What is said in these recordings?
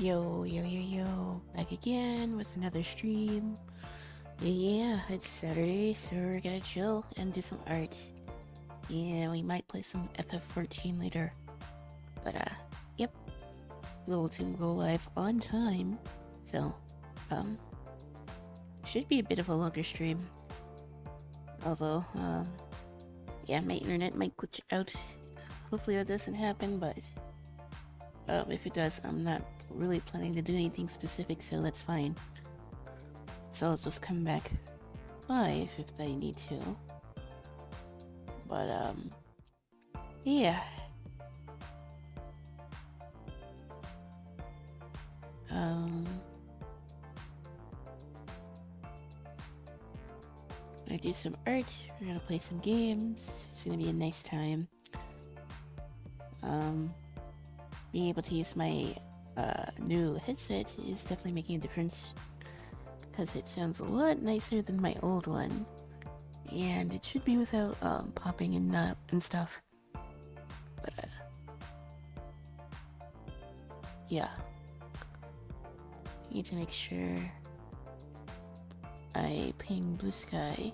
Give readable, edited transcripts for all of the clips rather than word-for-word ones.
Yo, yo, yo, yo, back again with another stream. Yeah, it's Saturday, so we're gonna chill and do some art. Yeah, we might play some FF14 later. But, yep, we'll go live on time. So, should be a bit of a longer stream. Although, yeah, my internet might glitch out. Hopefully that doesn't happen, but, if it does, I'm not really planning to do anything specific, so that's fine. So I'll just come back live if I need to. But, yeah. I do some art, we're gonna play some games, it's gonna be a nice time. Being able to use my new headset is definitely making a difference, because it sounds a lot nicer than my old one. And it should be without popping and stuff. But yeah. Need to make sure I ping Blue Sky.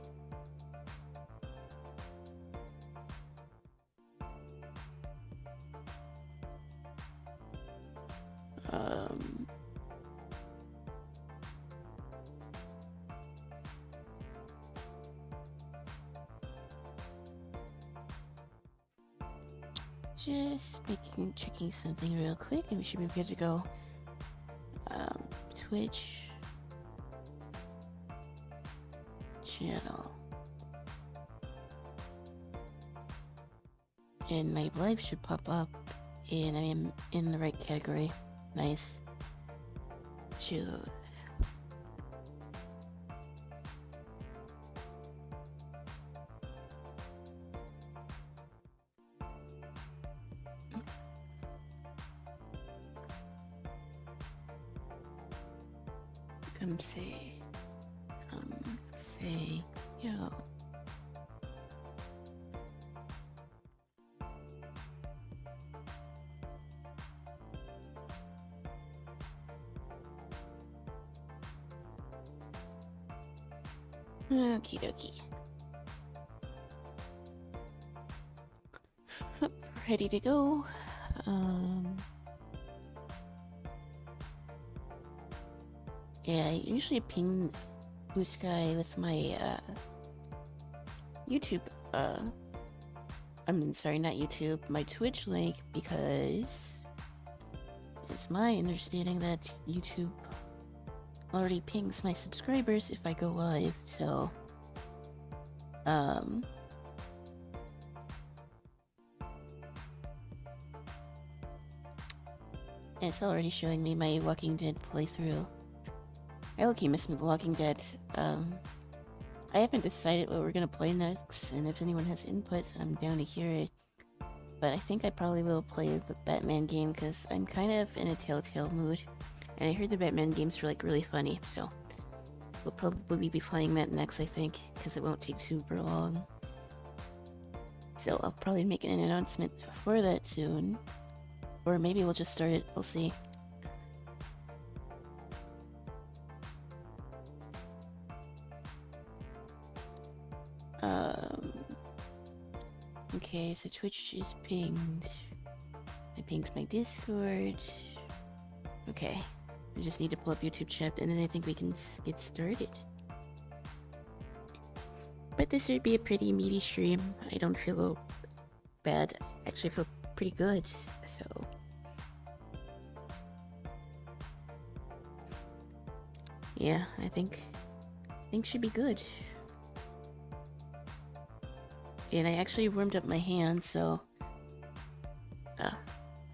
Just checking something real quick and we should be good to go. Twitch channel. And my live should pop up and I'm in the right category. Nice. Chill. Come say, yo. Okie dokie. Ready to go. Yeah, I usually ping Blue Sky with my YouTube, sorry, not YouTube, my Twitch link, because it's my understanding that YouTube already pings my subscribers if I go live, so, it's already showing me my Walking Dead playthrough. I low-key miss The Walking Dead. I haven't decided what we're gonna play next, and if anyone has input, I'm down to hear it. But I think I probably will play the Batman game, because I'm kind of in a Telltale mood. And I heard the Batman games are, like, really funny, so we'll probably be playing that next, I think, because it won't take super long. So I'll probably make an announcement for that soon. Or maybe we'll just start it, we'll see. Okay, so Twitch is pinged. I pinged my Discord. Okay, we just need to pull up YouTube chat and then I think we can get started. But this should be a pretty meaty stream. I don't feel bad. Actually, I feel pretty good, so... yeah, I think should be good. And I actually warmed up my hands, so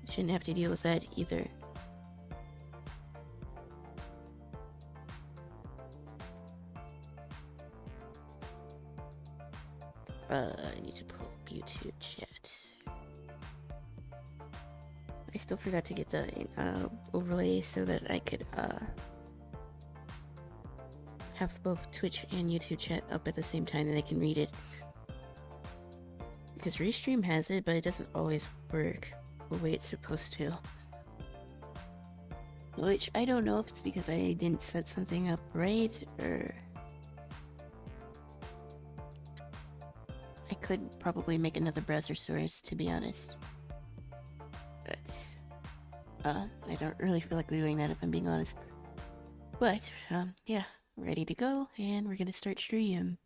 shouldn't have to deal with that either. I need to pull up YouTube chat. I still forgot to get the overlay so that I could have both Twitch and YouTube chat up at the same time and I can read it. Because Restream has it, but it doesn't always work the way it's supposed to. Which I don't know if it's because I didn't set something up right, or... I could probably make another browser source, to be honest. But... I don't really feel like doing that if I'm being honest. But, yeah, ready to go, and we're gonna start stream.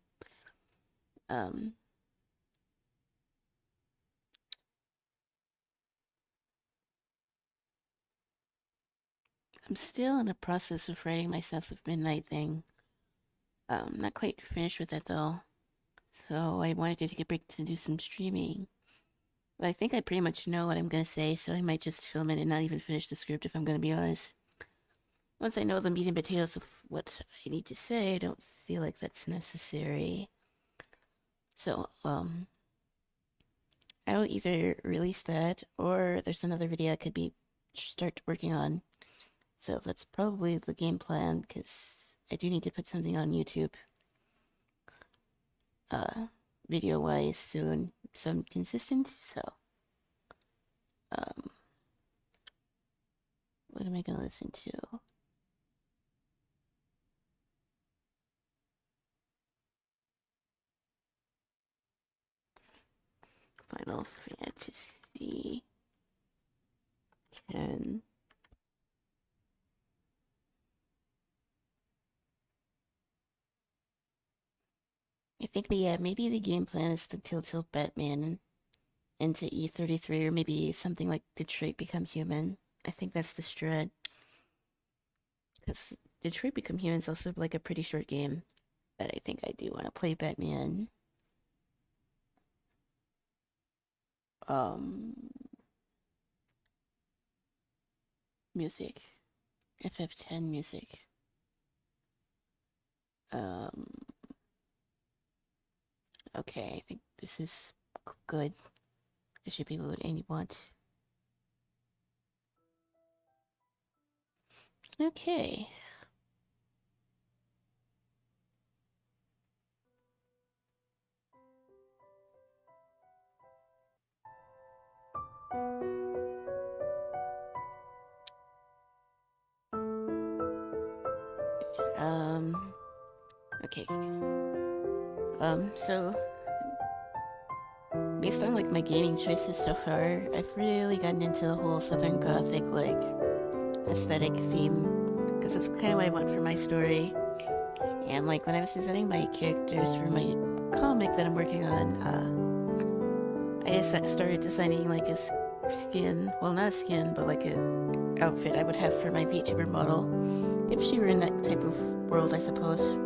I'm still in the process of writing my South of Midnight thing. Not quite finished with that though. So I wanted to take a break to do some streaming. But I think I pretty much know what I'm gonna say, so I might just film it and not even finish the script if I'm gonna be honest. Once I know the meat and potatoes of what I need to say, I don't feel like that's necessary. So, I'll either release that, or there's another video I could start working on. So that's probably the game plan, because I do need to put something on YouTube. Video-wise soon, so I'm consistent, so. What am I gonna listen to? Final Fantasy 10. I think, but yeah, maybe the game plan is to tilt Batman into E33, or maybe something like Detroit Become Human. I think that's the strat. Because Detroit Become Human is also like a pretty short game. But I think I do want to play Batman. Music. FF10 music. Okay, I think this is good. It should be what I want. Okay. Okay. So based on like my gaming choices so far, I've really gotten into the whole Southern Gothic like aesthetic theme, because that's kind of what I want for my story. And like when I was designing my characters for my comic that I'm working on, I just started designing like a skin, well not a skin, but like a outfit I would have for my VTuber model, if she were in that type of world, I suppose.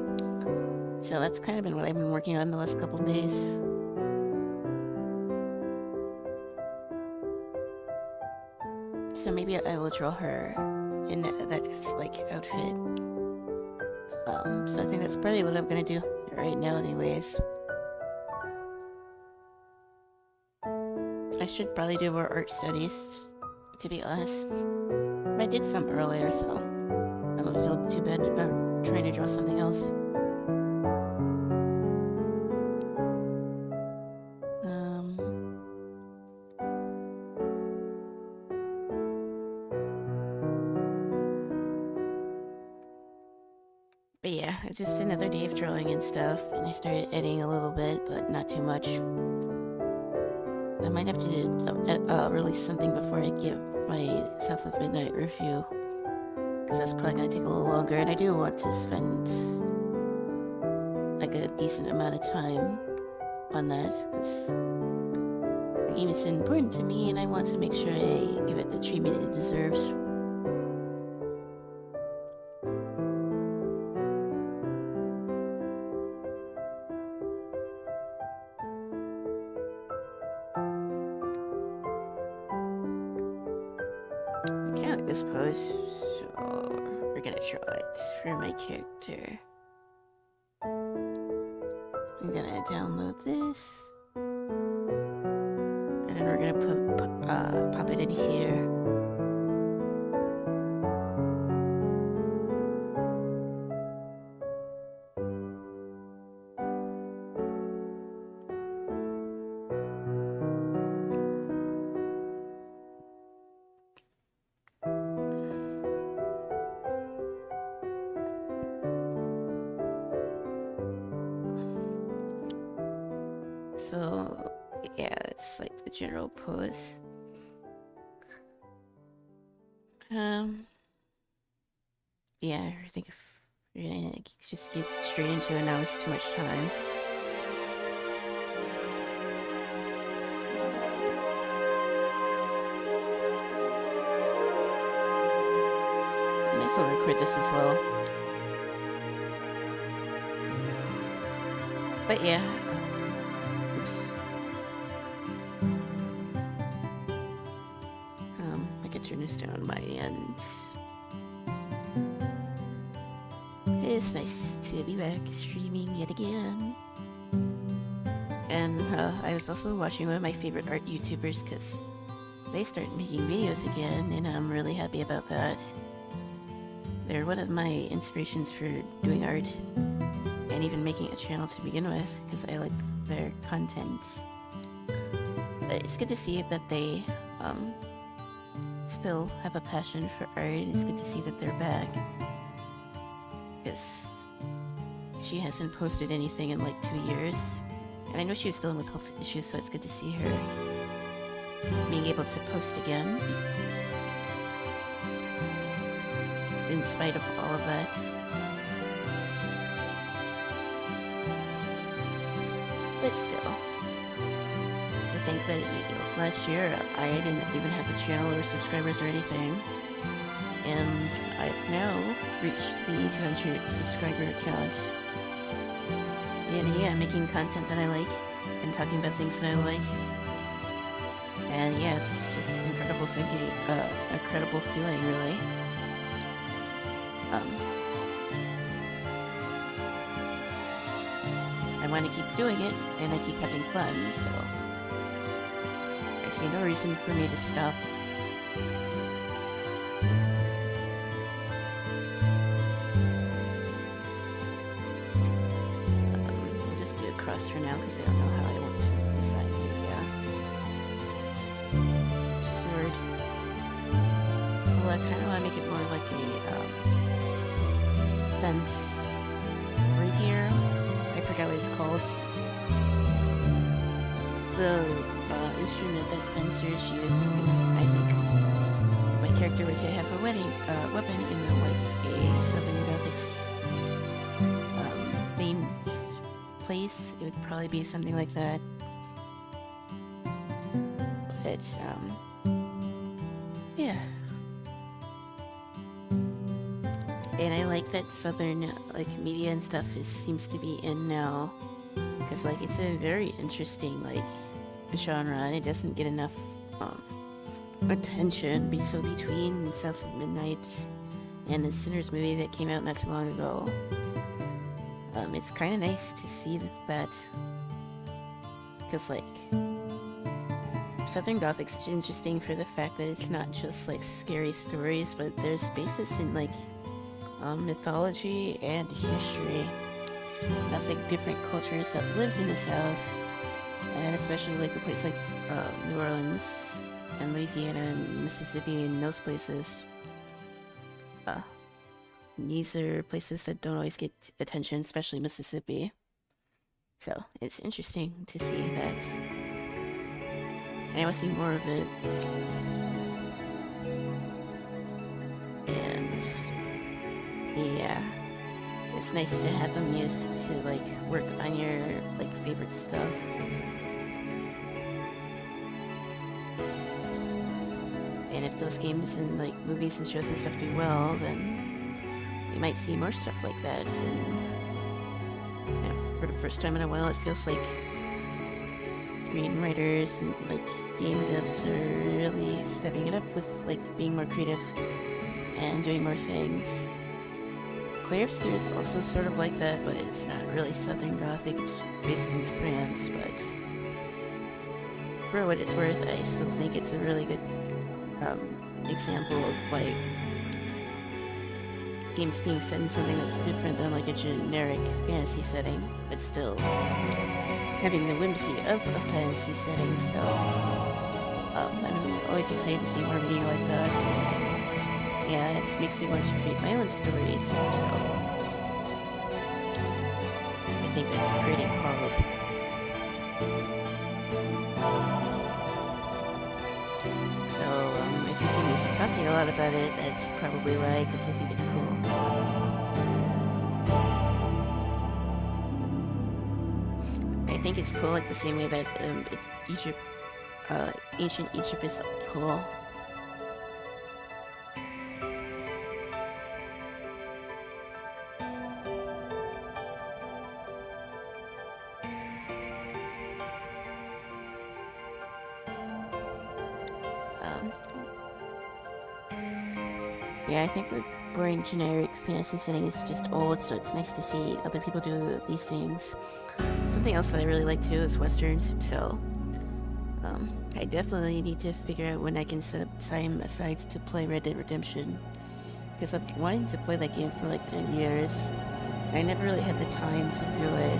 So that's kind of been what I've been working on the last couple of days. So maybe I will draw her in that like outfit. So I think that's probably what I'm gonna do right now anyways. I should probably do more art studies, to be honest. I did some earlier, so I don't feel too bad about trying to draw something else. But yeah, it's just another day of drawing and stuff, and I started editing a little bit, but not too much. I might have to release something before I give my South of Midnight review, because that's probably going to take a little longer, and I do want to spend like a decent amount of time on that, because the game is important to me, and I want to make sure I give it the treatment it deserves. I kind of like this pose, so we're gonna draw it for my character. I'm gonna download this, and then we're gonna pop it in here. So, yeah, it's like the general pose. Yeah, I think if we're gonna just get straight into it now, it's too much time. I might as well record this as well. But yeah. Oops. I could turn this down on my end. It's nice to be back streaming yet again. And I was also watching one of my favorite art YouTubers because they started making videos again, and I'm really happy about that. They're one of my inspirations for doing art and even making a channel to begin with because I like their content. But it's good to see that they still have a passion for art, and it's good to see that they're back. Because she hasn't posted anything in like 2 years. And I know she was dealing with health issues, so it's good to see her being able to post again. In spite of all of that. But still. To think that last year I didn't even have a channel or subscribers or anything. And I've now reached the 200 subscriber count. And yeah, making content that I like and talking about things that I like. And yeah, it's just incredible thinking, incredible feeling, really. I want to keep doing it, and I keep having fun, so I see no reason for me to stop. I'll just do a cross for now, because I don't know how I want to decide the sword. Well, I kind of want to make it more like a fence rapier. I forgot what it's called. The instrument that fencers use is, I think, my character were to have a weapon in like a Southern Gothic themed place. It would probably be something like that. But yeah. And I like that Southern like media and stuff seems to be in now, because like it's a very interesting like genre, and it doesn't get enough attention. So between South of Midnight and the Sinners movie that came out not too long ago, it's kind of nice to see that, because like Southern Gothic's interesting for the fact that it's not just like scary stories, but there's basis in like mythology and history of like different cultures that lived in the South, and especially like a place like New Orleans and Louisiana and Mississippi and those places. These are places that don't always get attention, especially Mississippi. So it's interesting to see that, and I want to see more of it. And yeah, it's nice to have a muse to like work on your like favorite stuff. And if those games and like movies and shows and stuff do well, then you might see more stuff like that. And for the first time in a while, it feels like screenwriters and like game devs are really stepping it up with like being more creative and doing more things. Clair Obscur is also sort of like that, but it's not really Southern Gothic. It's based in France, but for what it's worth, I still think it's a really good example of like games being set in something that's different than like a generic fantasy setting, but still having the whimsy of a fantasy setting. So I'm always excited to see more video like that. Yeah, it makes me want to create my own stories, so I think that's pretty cool. talking a lot about it, that's probably why, because I think it's cool. I think it's cool like the same way that Egypt, ancient Egypt is cool. Yeah, I think the boring generic fantasy setting is just old, so it's nice to see other people do these things. Something else that I really like too is westerns, so I definitely need to figure out when I can set up time aside to play Red Dead Redemption, because I've wanted to play that game for like 10 years. I never really had the time to do it.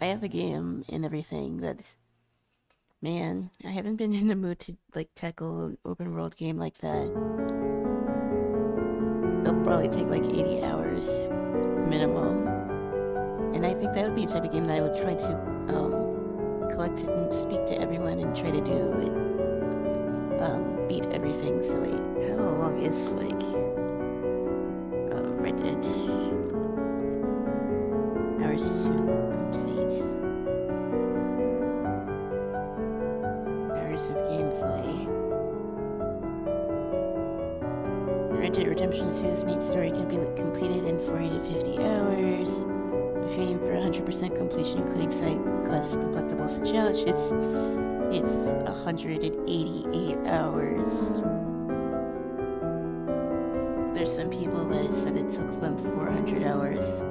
I have the game and everything, but man, I haven't been in the mood to like tackle an open world game like that. It'll probably take like 80 hours minimum. And I think that would be a type of game that I would try to collect and speak to everyone and try to do it. Beat everything. So wait, how long is like Red Dead? Hours to complete. Hours of gameplay. Red Dead Redemption 2's main story can be completed in 40 to 50 hours. If you aim for 100% completion, including side quests, collectibles, and challenges, it's 188 hours. There's some people that said it took them 400 hours.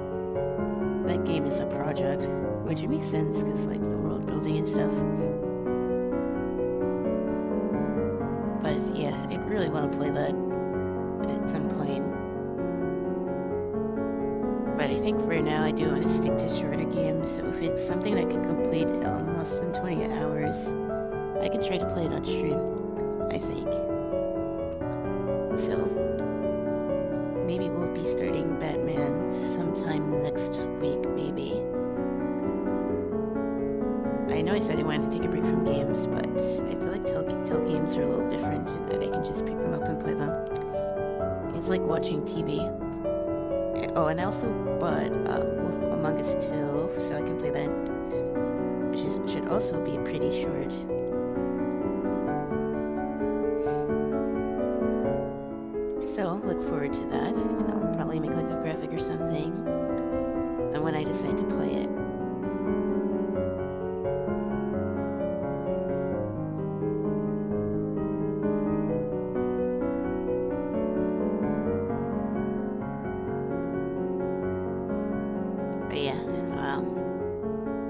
That game is a project, which makes sense because like the world building and stuff. But yeah, I really want to play that at some point. But I think for now I do want to stick to shorter games, so if it's something I can complete in less than 20 hours, I can try to play it on stream, I think. So, maybe we'll be starting Batman sometime next week, maybe. I know I said I wanted to take a break from games, but I feel like Telltale games are a little different in that I can just pick them up and play them. It's like watching TV. Oh, and I also bought Wolf Among Us 2, so I can play that, which should also be pretty short. So, look forward to that, and I'll probably make like a graphic or something, and when I decide to play it.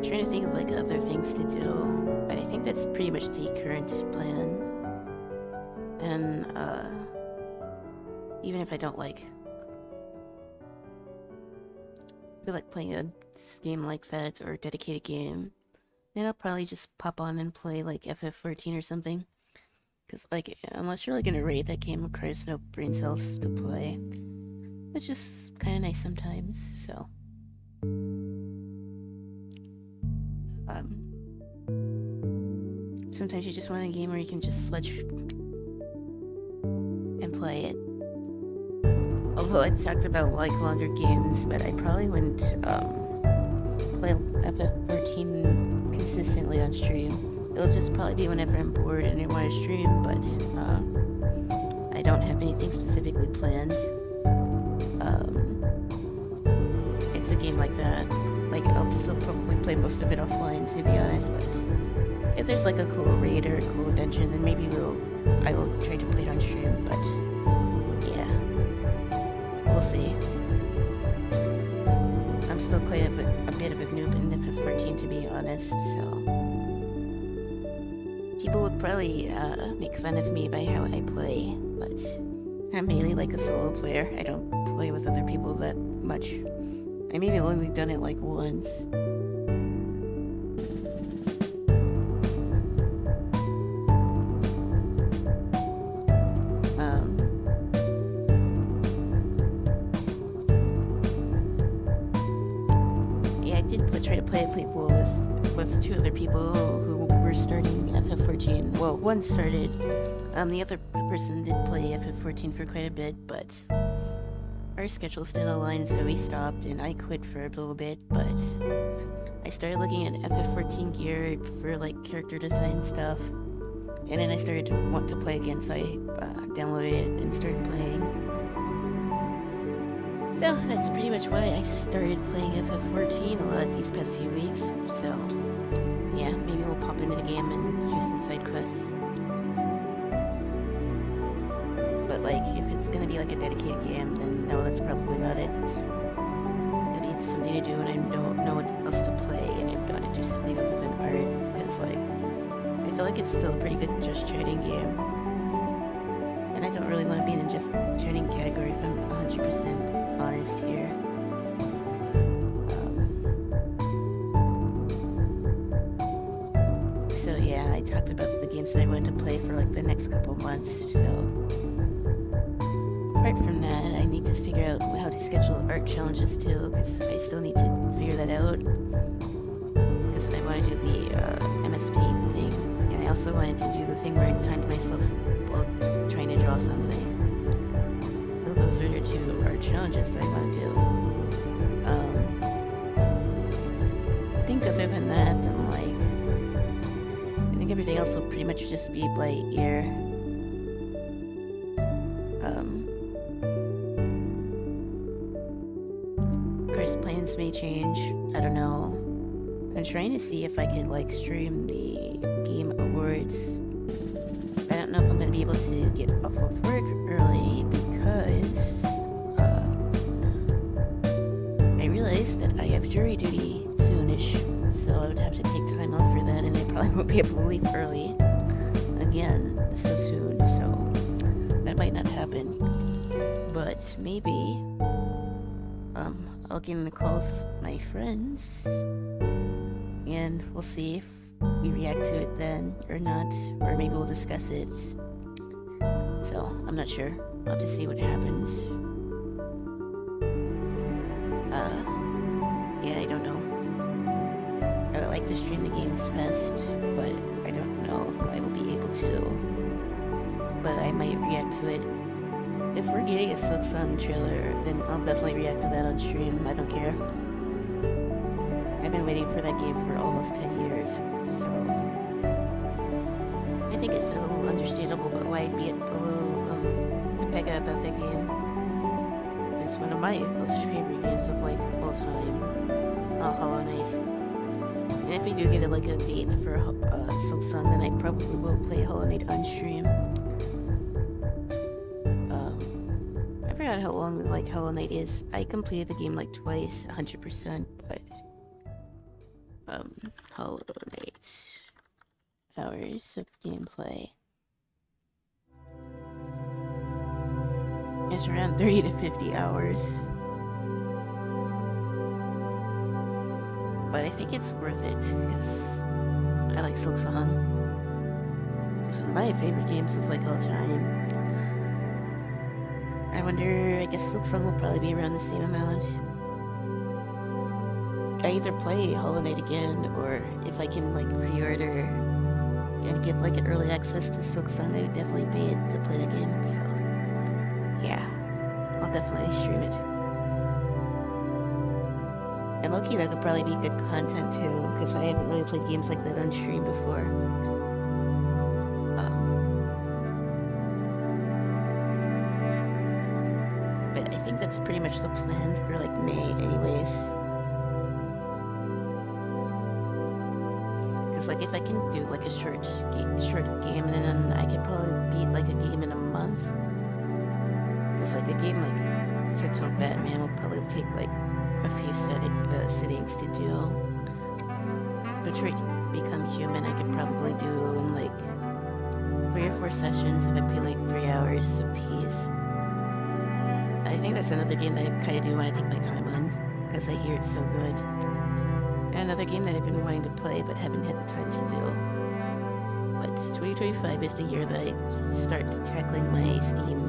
Trying to think of like other things to do, but I think that's pretty much the current plan. And even if I don't feel like playing a game like that or a dedicated game, then I'll probably just pop on and play like FF14 or something. Cause like unless you're like gonna rate that game, requires no brain cells to play. It's just kind of nice sometimes. So. Sometimes you just want a game where you can just sledge and play it. Although I talked about like longer games, but I probably wouldn't play FF14 consistently on stream. It'll just probably be whenever I'm bored and I want to stream, but I don't have anything specifically planned. It's a game like that. Like, I'll still probably play most of it offline, to be honest, but if there's like a cool raid or a cool dungeon, then maybe I will try to play it on stream, but yeah, we'll see. I'm still quite a bit of a noob in FF14, to be honest, so people would probably make fun of me by how I play, but I'm mainly like a solo player. I don't play with other people that much. I maybe only done it like once. Yeah, I did try to play with two other people who were starting FF14. Well, one started. The other person did play FF14 for quite a bit, but our schedules didn't align, so we stopped, and I quit for a little bit, but I started looking at FF14 gear for, like, character design stuff, and then I started to want to play again, so I downloaded it and started playing. So, that's pretty much why I started playing FF14 a lot these past few weeks, so yeah, maybe we'll pop into the game and do some side quests. But, like, if it's gonna be like a dedicated game, then no, that's probably not it. It'll be just something to do when I don't know what else to play, and I don't want to do something other than art, because, like, I feel like it's still a pretty good just chatting game. And I don't really want to be in the just chatting category if I'm 100% honest here. So yeah, I talked about the games that I wanted to play for like the next couple months, so apart from that, I need to figure out how to schedule art challenges too, because I still need to figure that out, because I want to do the MSP thing, and I also wanted to do the thing where I timed myself while trying to draw something. So those are the two art challenges that I want to do. I think other than that, then like, I think everything else will pretty much just be by ear. Of course, plans may change. I don't know. I'm trying to see if I could like stream the Game Awards. I don't know if I'm going to be able to get off of work early because I realized that I have jury duty soonish, so I would have to take time off for that, and I probably won't be able to leave early again so soon, so that might not happen. But maybe I'll get in a call with my friends, and we'll see if we react to it then or not, or maybe we'll discuss it. So, I'm not sure. I'll have to see what happens. Yeah, I don't know. I would like to stream the Games Fest, but I don't know if I will be able to. But I might react to it. If we're getting a Silksong trailer, then I'll definitely react to that on stream. I don't care. I've been waiting for that game for almost 10 years, so I think it's a little understandable, but why I'd be a little Rebecca about that game. It's one of my most favorite games of like all time. Hollow Knight. And if we do get like a date for Silksong, then I probably will play Hollow Knight on stream. I forgot how long like Hollow Knight is. I completed the game like twice, 100%, but Hollow Knight hours of gameplay. It's around 30 to 50 hours. But I think it's worth it because I like Silksong. It's one of my favorite games of like all time. I wonder, I guess Silksong will probably be around the same amount. I either play Hollow Knight again, or if I can like pre-order and get like an early access to Silksong, I would definitely pay it to play the game, so yeah, I'll definitely stream it. And low-key, that could probably be good content too, because I haven't really played games like that on stream before. But I think that's pretty much the plan for like May anyways. Because like if I can do like a short game, and then I could probably beat like a game in a month. Because like a game like Telltale Batman will probably take like a few sittings to do. Detroit Become Human I could probably do in like 3 or 4 sessions if I play like 3 hours a piece. I think that's another game that I kind of do want to take my time on, because I hear it's so good. And another game that I've been wanting to play but haven't had the time to do. But 2025 is the year that I start tackling my Steam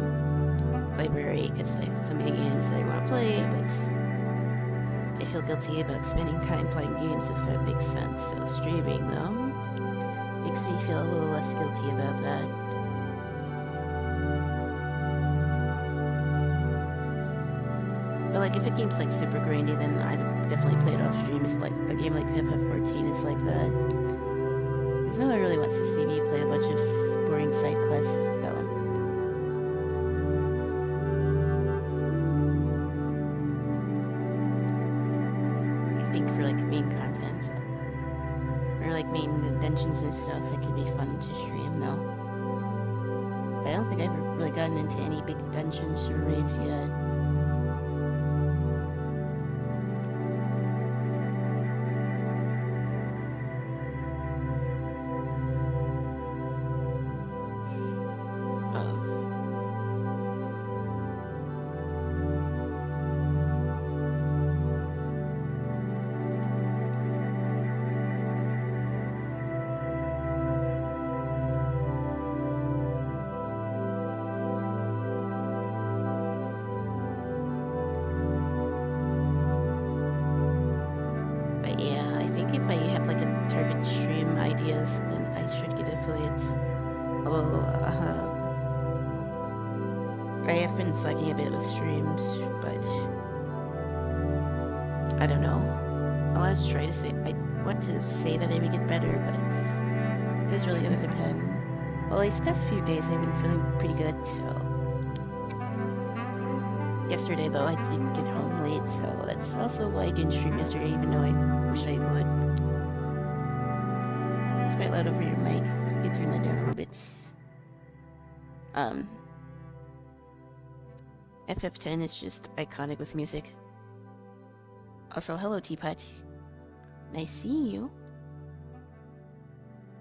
library, because I have so many games that I want to play, but I feel guilty about spending time playing games, if that makes sense. So streaming them makes me feel a little less guilty about that. But like, if a game's like super grindy, then I'd definitely play it off stream. It's like a game like FF14 is like that. Because no one really wants to see me play a bunch of boring side quests, so. I think for like main content, or like main dungeons and stuff, it could be fun to stream though. But I don't think I've ever really gotten into any big dungeons or raids yet. Then I should get affiliates. Although, I have been slacking a bit with streams, but I don't know. I want to try to say, I want to say that I would get better, but it's really gonna depend. Well, these past few days I've been feeling pretty good, so. Yesterday though, I did get home late, so that's also why I didn't stream yesterday, even though I wish I would. It's quite loud over your mic. I can turn that down a little bit. FF10 is just iconic with music. Also, hello Teapot. Nice seeing you.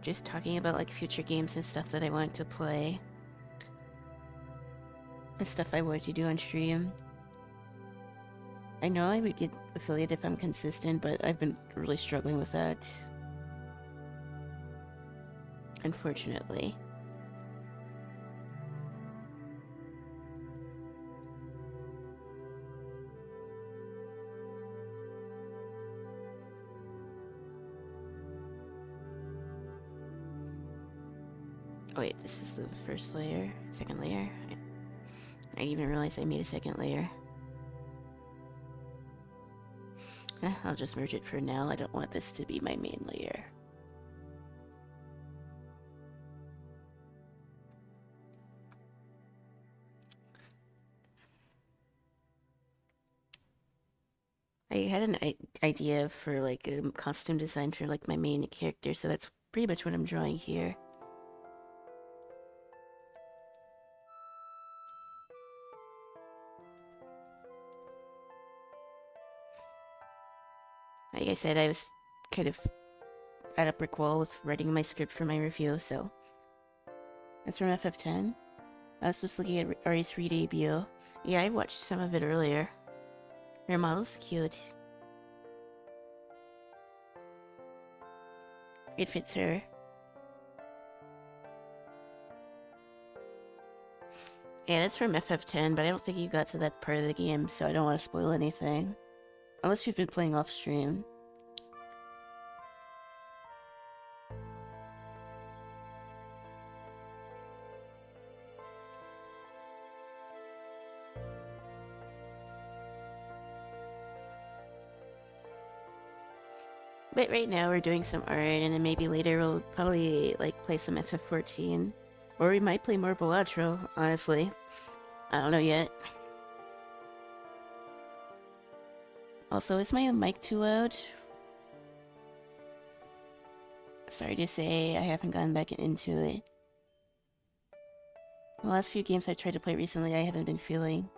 Just talking about like future games and stuff that I wanted to play. And stuff I wanted to do on stream. I know I would get affiliate if I'm consistent, but I've been really struggling with that. Unfortunately. Oh wait, this is the first layer, second layer. I didn't even realize I made a second layer. I'll just merge it for now. I don't want this to be my main layer. I had an idea for like a costume design for like my main character, so that's pretty much what I'm drawing here. Like I said, I was kind of at a brick wall with writing my script for my review, so. That's from FF10. I was just looking at Ari's free debut. Yeah, I watched some of it earlier. Her model's cute. It fits her. Yeah, that's from FF10, but I don't think you got to that part of the game, so I don't want to spoil anything. Unless you've been playing off stream. But right now we're doing some art, and then maybe later we'll probably like play some FF14. Or we might play more Balatro, honestly. I don't know yet. Also, is my mic too loud? Sorry to say, I haven't gotten back into it. The last few games I tried to play recently, I haven't been feeling.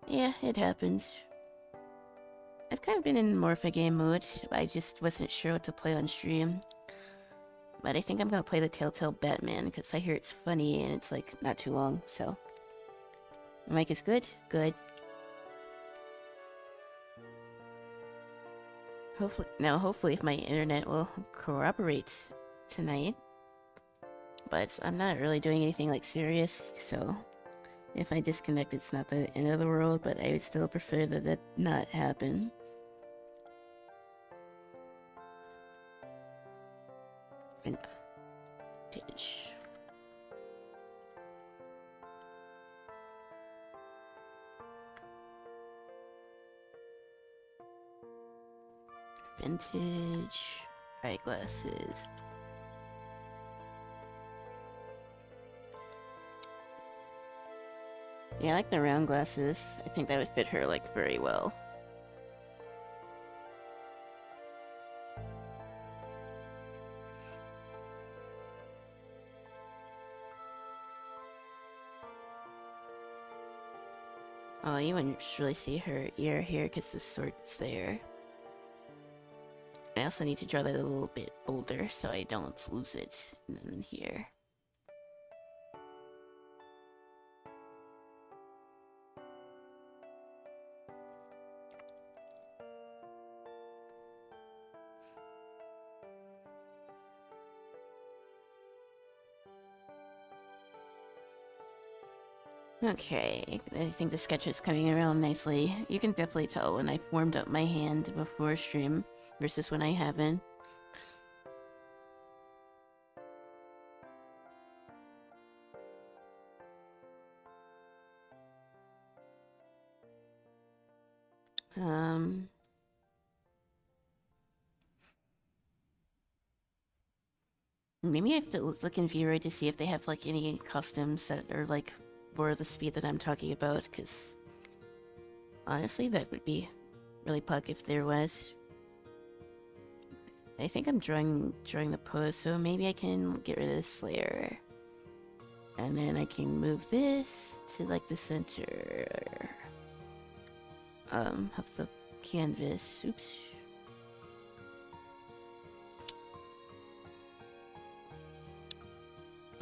Yeah, it happens. I've kind of been in more of a game mood, but I just wasn't sure what to play on stream. But I think I'm gonna play the Telltale Batman, because I hear it's funny and it's like not too long, so. The mic is good? Good. Hopefully if my internet will cooperate tonight. But I'm not really doing anything like serious, so if I disconnect it's not the end of the world, but I would still prefer that that not happen. Vintage. Vintage eyeglasses. Yeah, I like the round glasses. I think that would fit her, like, very well. Oh, you wouldn't really see her ear here because the sword's there. I also need to draw that a little bit bolder so I don't lose it in here. Okay, I think the sketch is coming around nicely. You can definitely tell when I warmed up my hand before stream versus when I haven't. Maybe I have to look in VRoid to see if they have like any costumes that are like for the speed that I'm talking about, because honestly that would be really pug if there was. I think I'm drawing the pose, so maybe I can get rid of this layer. And then I can move this to like the center of the canvas. Oops.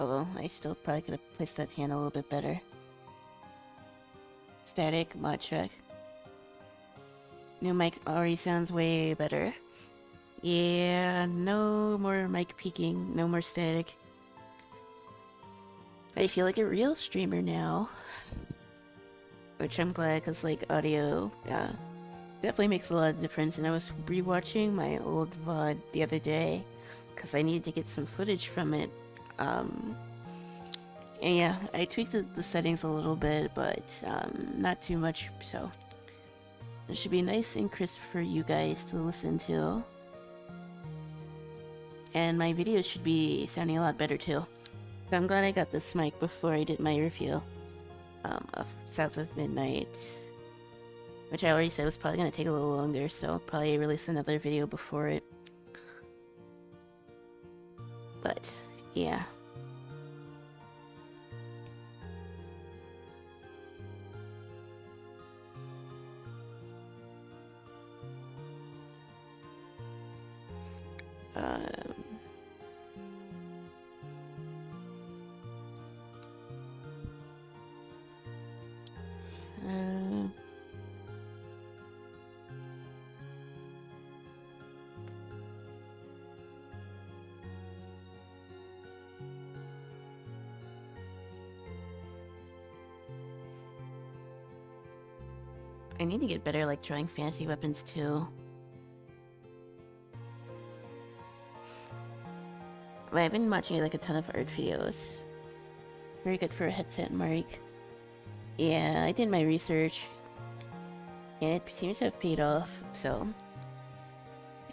Although I still probably could have placed that hand a little bit better. Static, mod check. New mic already sounds way better. Yeah, no more mic peaking, no more static. I feel like a real streamer now. Which I'm glad, because like audio, definitely makes a lot of difference. And I was rewatching my old VOD the other day, because I needed to get some footage from it. And yeah, I tweaked the settings a little bit, but not too much, so it should be nice and crisp for you guys to listen to. And my videos should be sounding a lot better too. So I'm glad I got this mic before I did my review of South of Midnight, which I already said was probably going to take a little longer, so I'll probably release another video before it. But yeah. I need to get better like drawing fantasy weapons too. But I've been watching like a ton of art videos. Very good for a headset mic. Yeah, I did my research. And it seems to have paid off, so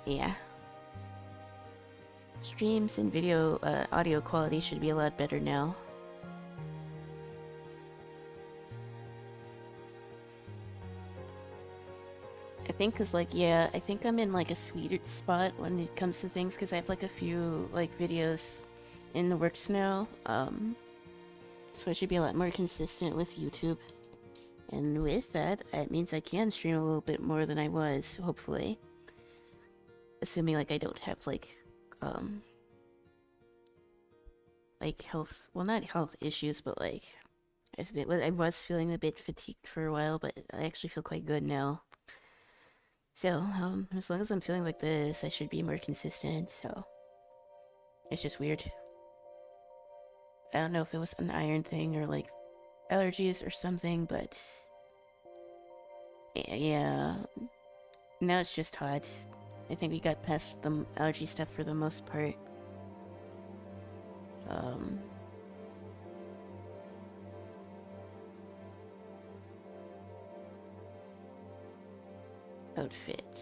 yeah. Streams and video audio quality should be a lot better now. I think cause like, yeah, I think I'm in like a sweet spot when it comes to things, cause I have like a few like videos in the works now. So I should be a lot more consistent with YouTube. And with that, it means I can stream a little bit more than I was, hopefully. Assuming like I don't have like health, well not health issues, but like, I was feeling a bit fatigued for a while, but I actually feel quite good now. So, as long as I'm feeling like this, I should be more consistent, so... It's just weird. I don't know if it was an iron thing or, like, allergies or something, but... Yeah... Now it's just hot. I think we got past the allergy stuff for the most part. Um... Outfit.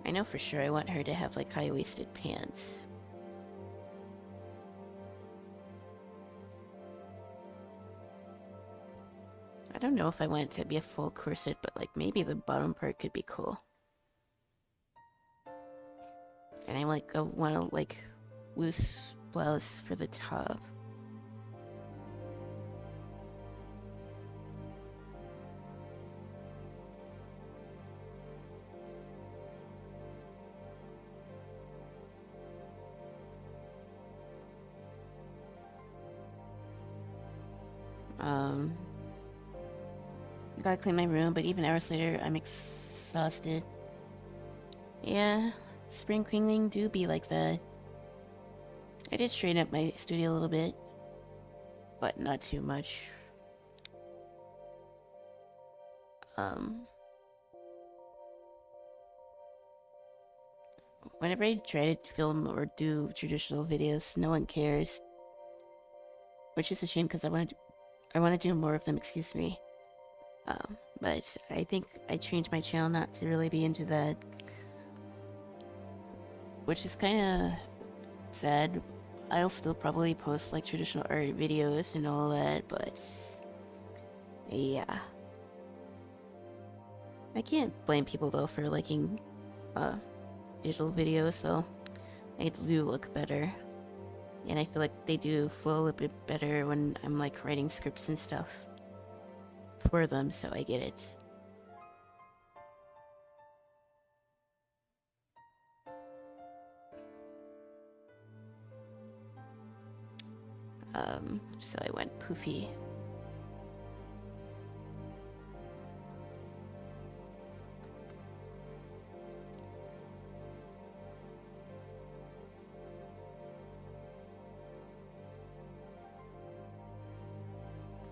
I know for sure I want her to have like high-waisted pants. I don't know if I want it to be a full corset, but like maybe the bottom part could be cool. And I like want a like loose blouse for the top. Gotta clean my room, but even hours later, I'm exhausted. Yeah, spring cleaning do be like that. I did straighten up my studio a little bit, but not too much. Whenever I try to film or do traditional videos, no one cares. Which is a shame because I want to do more of them, excuse me. But I think I changed my channel not to really be into that. Which is kind of sad. I'll still probably post like traditional art videos and all that, but yeah. I can't blame people though for liking digital videos though. They do look better. And I feel like they do flow a little bit better when I'm like writing scripts and stuff for them, so I get it. So I went poofy.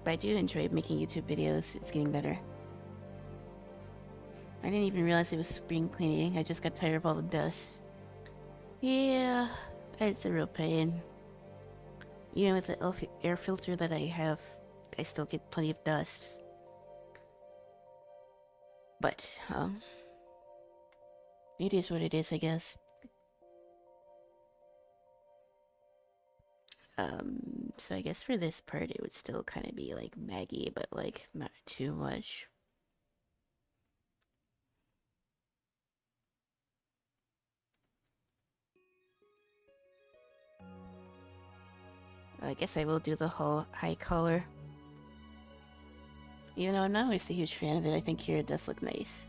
But I do enjoy making YouTube videos. It's getting better. I didn't even realize it was spring cleaning. I just got tired of all the dust. Yeah, it's a real pain. Even with the air filter that I have, I still get plenty of dust. But, it is what it is, I guess. So I guess for this part it would still kind of be like Maggie, but like not too much. I guess I will do the whole high collar. Even though I'm not always a huge fan of it, I think here it does look nice.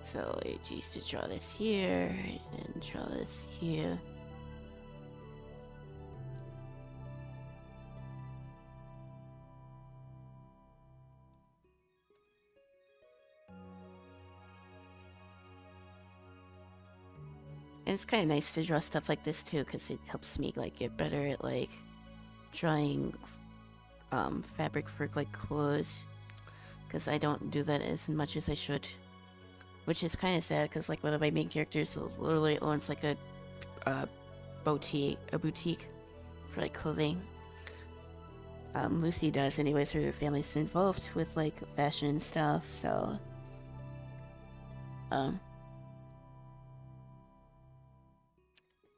So I used to draw this here and draw this here. And it's kind of nice to draw stuff like this too, because it helps me like get better at like drawing fabric for like clothes, because I don't do that as much as I should, which is kind of sad because like one of my main characters literally owns like a boutique for like clothing. Lucy does anyways. Her family's involved with like fashion and stuff, so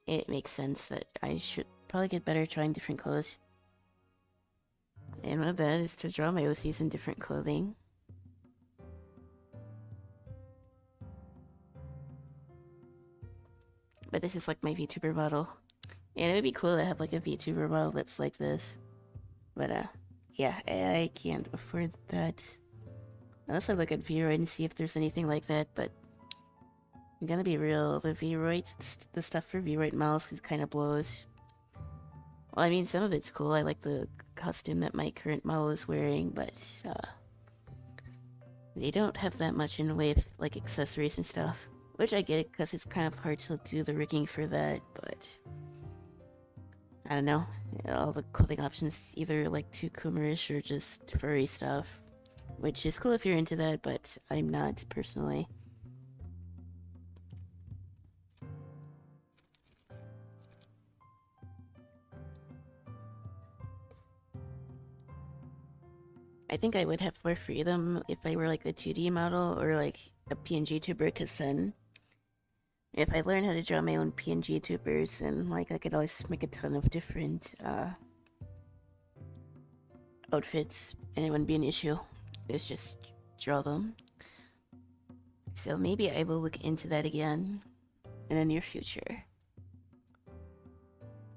it makes sense that I should probably get better at trying different clothes. And one of that is to draw my OCs in different clothing. But this is like my VTuber model. And it would be cool to have like a VTuber model that's like this. But yeah, I can't afford that. Unless I look at Vroid and see if there's anything like that, but I'm gonna be real, the Vroid, the stuff for Vroid models kind of blows. Well, I mean, some of it's cool. I like the costume that my current model is wearing, but they don't have that much in the way of like accessories and stuff. Which I get it, because it's kind of hard to do the rigging for that, but I don't know, all the clothing options either like too Kumerish or just furry stuff. Which is cool if you're into that, but I'm not personally. I think I would have more freedom if I were like a 2D model or like a PNG tuber, because then if I learn how to draw my own PNG tubers, and like I could always make a ton of different outfits and it wouldn't be an issue. It's just draw them. So maybe I will look into that again in the near future.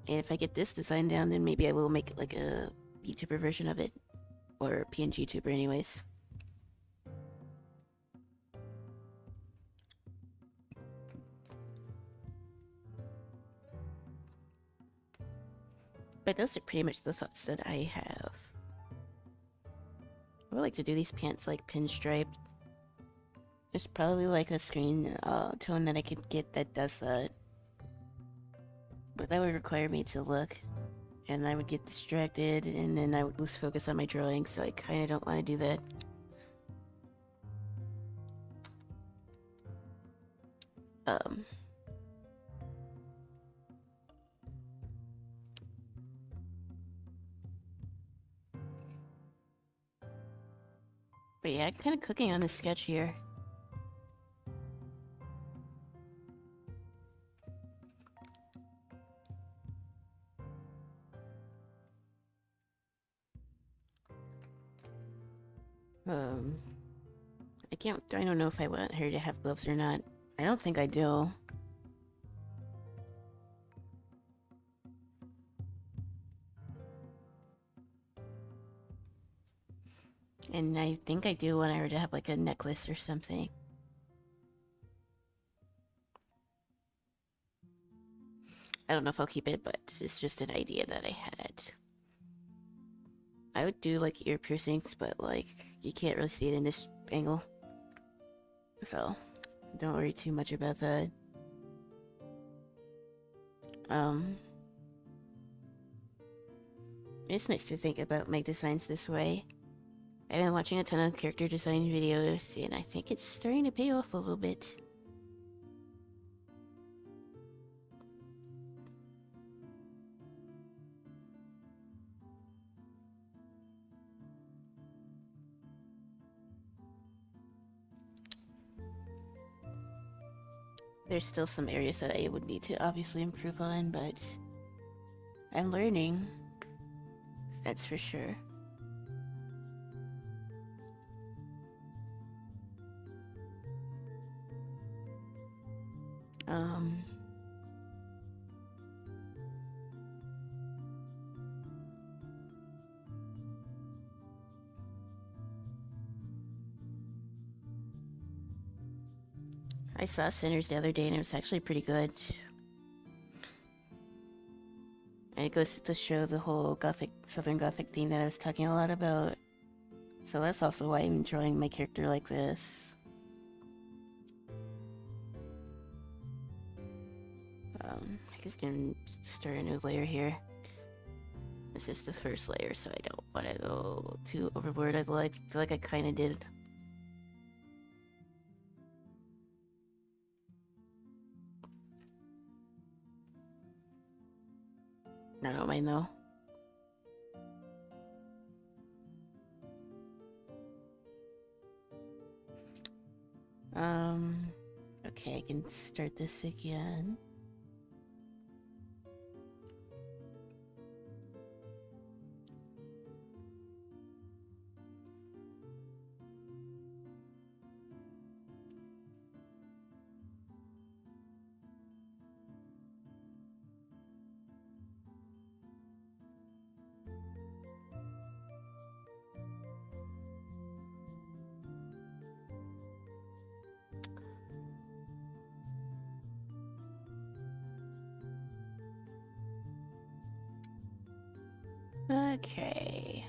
And if I get this design down, then maybe I will make like a YouTuber version of it. Or PNG tuber anyways. But those are pretty much the thoughts that I have. I would like to do these pants like pinstriped. There's probably like a screen tone that I could get that does that. But that would require me to look. And I would get distracted, and then I would lose focus on my drawing, so I kind of don't want to do that. But yeah, I'm kind of cooking on this sketch here. I don't know if I want her to have gloves or not. I don't think I do. And I think I do want her to have like a necklace or something. I don't know if I'll keep it, but it's just an idea that I had. I would do like ear piercings, but like you can't really see it in this angle. So don't worry too much about that. It's nice to think about my designs this way. I've been watching a ton of character design videos, and I think it's starting to pay off a little bit. There's still some areas that I would need to obviously improve on, but I'm learning. That's for sure. I saw Sinners the other day and it was actually pretty good. And it goes to show the whole gothic, southern gothic theme that I was talking a lot about. So that's also why I'm drawing my character like this. I guess I can start a new layer here. This is the first layer, so I don't want to go too overboard. I feel like I kind of did. I don't mind though. Okay, I can start this again. Okay.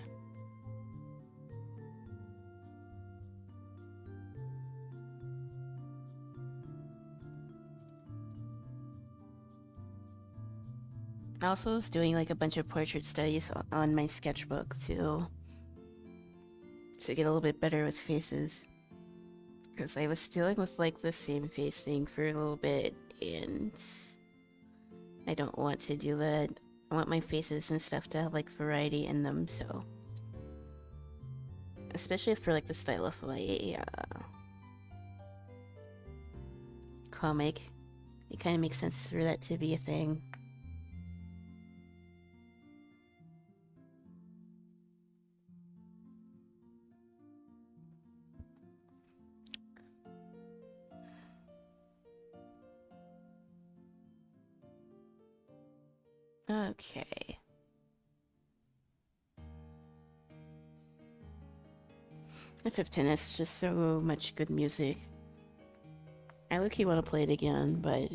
I also was doing like a bunch of portrait studies on my sketchbook to get a little bit better with faces. Because I was dealing with like the same face thing for a little bit, and I don't want to do that. I want my faces and stuff to have like variety in them, so. Especially for like the style of my comic. It kind of makes sense for that to be a thing. Okay. FF14 is just so much good music. I low-key want to play it again, but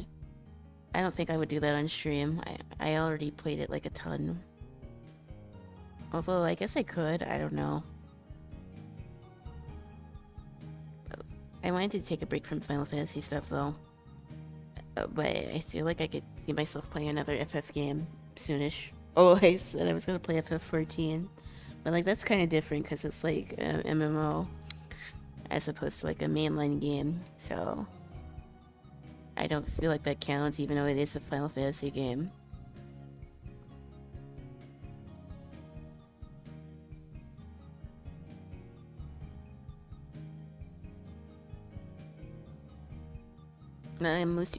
I don't think I would do that on stream. I already played it like a ton. Although, I guess I could, I don't know. I wanted to take a break from Final Fantasy stuff, though. But I feel like I could see myself playing another FF game soonish. Oh, I said I was gonna play FF14. But, like, that's kind of different, because it's, like, an MMO. As opposed to, like, a mainline game, so... I don't feel like that counts, even though it is a Final Fantasy game.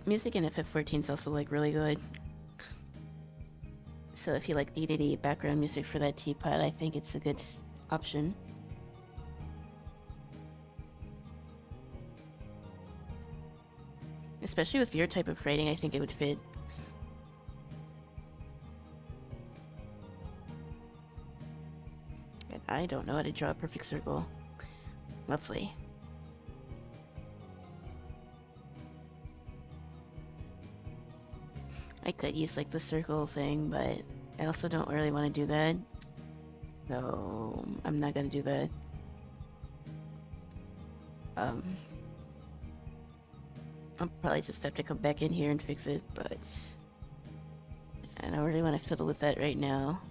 Music in FF14 is also, like, really good. So if you, like, need any background music for that teapot, I think it's a good option. Especially with your type of writing, I think it would fit. And I don't know how to draw a perfect circle. Lovely. I could use like the circle thing, but I also don't really want to do that. So I'm not gonna do that. I'll probably just have to come back in here and fix it, but I don't really want to fiddle with that right now.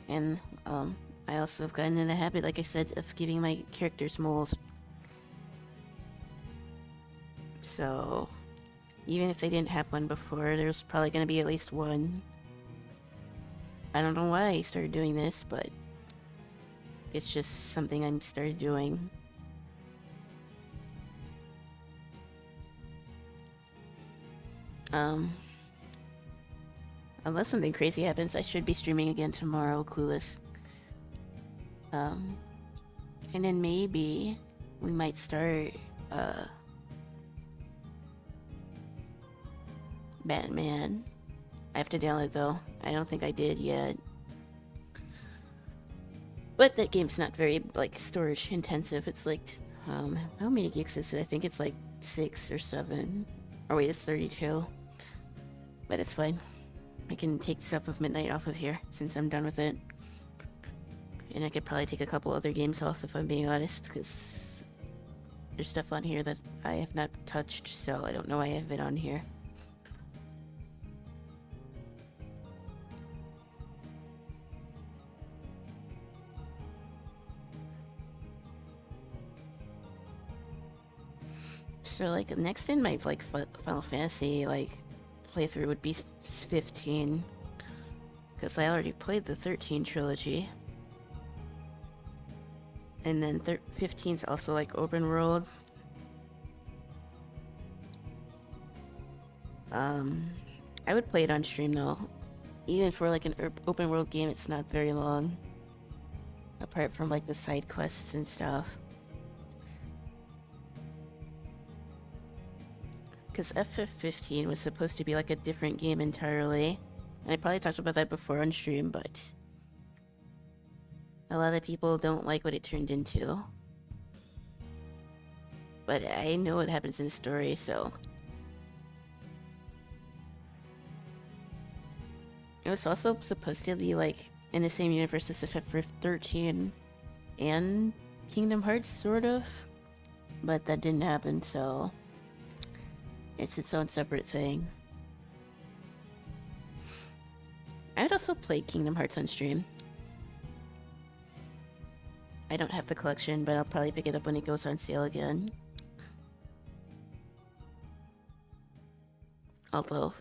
And I also have gotten in the habit, like I said, of giving my characters moles. So even if they didn't have one before, there's probably going to be at least one. I don't know why I started doing this, but it's just something I started doing. Unless something crazy happens, I should be streaming again tomorrow, clueless. And then maybe we might start, Batman. I have to download though. I don't think I did yet. But that game's not very, like, storage intensive. It's like, how many gigs is it? I think it's like 6 or 7. Or wait, it's 32. But it's fine. I can take Stuff of Midnight off of here, since I'm done with it. And I could probably take a couple other games off if I'm being honest, because there's stuff on here that I have not touched, so I don't know why I have it on here. So, like, next in my, like, Final Fantasy, like, playthrough would be 15. Because I already played the 13 trilogy. And then 15's also, like, open world. I would play it on stream, though. Even for, like, an open world game, it's not very long. Apart from, like, the side quests and stuff. Because FF14 was supposed to be like a different game entirely. And I probably talked about that before on stream, but a lot of people don't like what it turned into. But I know what happens in the story, so... It was also supposed to be like in the same universe as FF13 and Kingdom Hearts, sort of. but that didn't happen, so it's its own separate thing. I'd also play Kingdom Hearts on stream. I don't have the collection, but I'll probably pick it up when it goes on sale again. Although,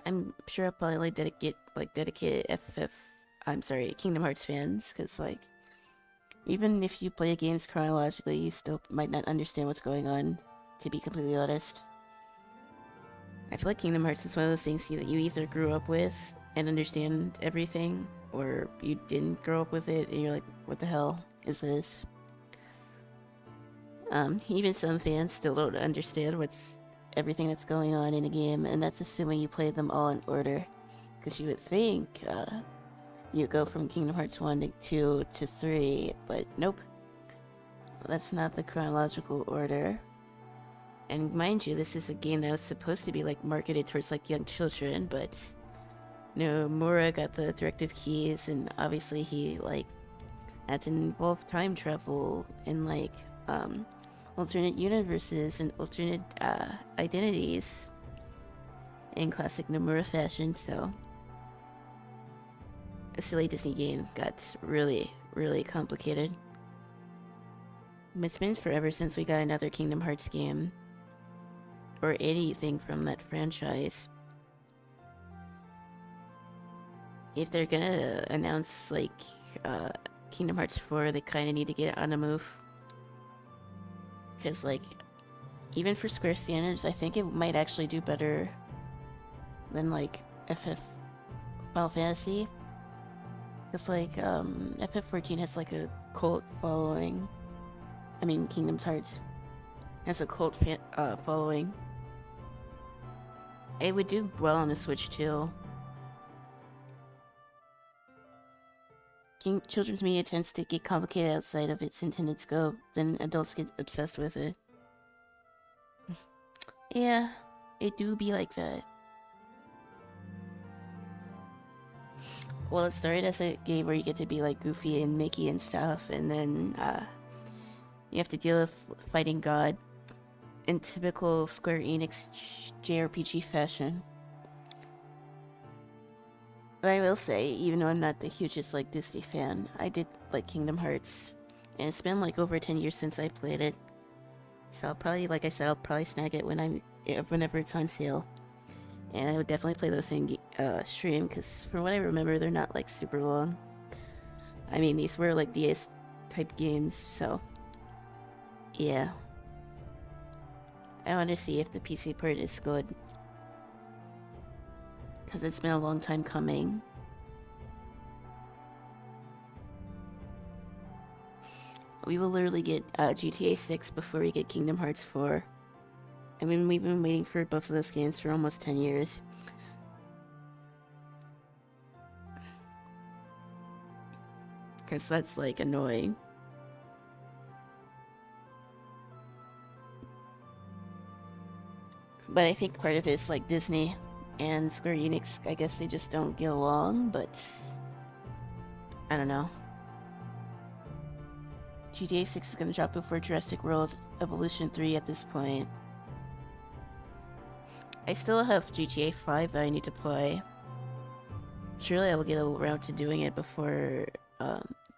I'm sure I'll probably dedicate dedicated Kingdom Hearts fans, because, like, even if you play games chronologically, you still might not understand what's going on, to be completely honest. I feel like Kingdom Hearts is one of those things that you either grew up with and understand everything, or you didn't grow up with it and you're like, what the hell is this? Even some fans still don't understand everything that's going on in a game, and that's assuming you play them all in order. Because you would think, you go from Kingdom Hearts 1 to 2 to 3, but nope. That's not the chronological order. And mind you, this is a game that was supposed to be, like, marketed towards, like, young children, but no, Mura got the directive keys, and obviously he, like, had to involve time travel and, like, alternate universes and alternate, identities in classic Nomura fashion, so a silly Disney game got really, really complicated. It's been forever since we got another Kingdom Hearts game, or anything from that franchise. If they're gonna announce, like, Kingdom Hearts 4, they kinda need to get it on the move. Because, like, even for Square standards, I think it might actually do better than, like, FF Final Fantasy. Because, like, FF14 has, like, a cult following. I mean, Kingdom Hearts has a cult following. It would do well on the Switch, too. Children's media tends to get complicated outside of its intended scope, then adults get obsessed with it. Yeah, it do be like that. Well, it started as a game where you get to be like Goofy and Mickey and stuff, and then you have to deal with fighting God in typical Square Enix JRPG fashion. But I will say, even though I'm not the hugest, like, Disney fan, I did like Kingdom Hearts. And it's been, like, over 10 years since I played it. So I'll probably, like I said, I'll probably snag it whenever it's on sale. And I would definitely play those in stream, because from what I remember, they're not, like, super long. I mean, these were, like, DS-type games, so yeah. I want to see if the PC port is good. Because it's been a long time coming. We will literally get GTA 6 before we get Kingdom Hearts 4. I mean, we've been waiting for both of those games for almost 10 years. Because that's, like, annoying. But I think part of it is, like, Disney and Square Enix, I guess they just don't get along, but I don't know. GTA 6 is gonna drop before Jurassic World Evolution 3 at this point. I still have GTA 5 that I need to play. Surely I will get around to doing it before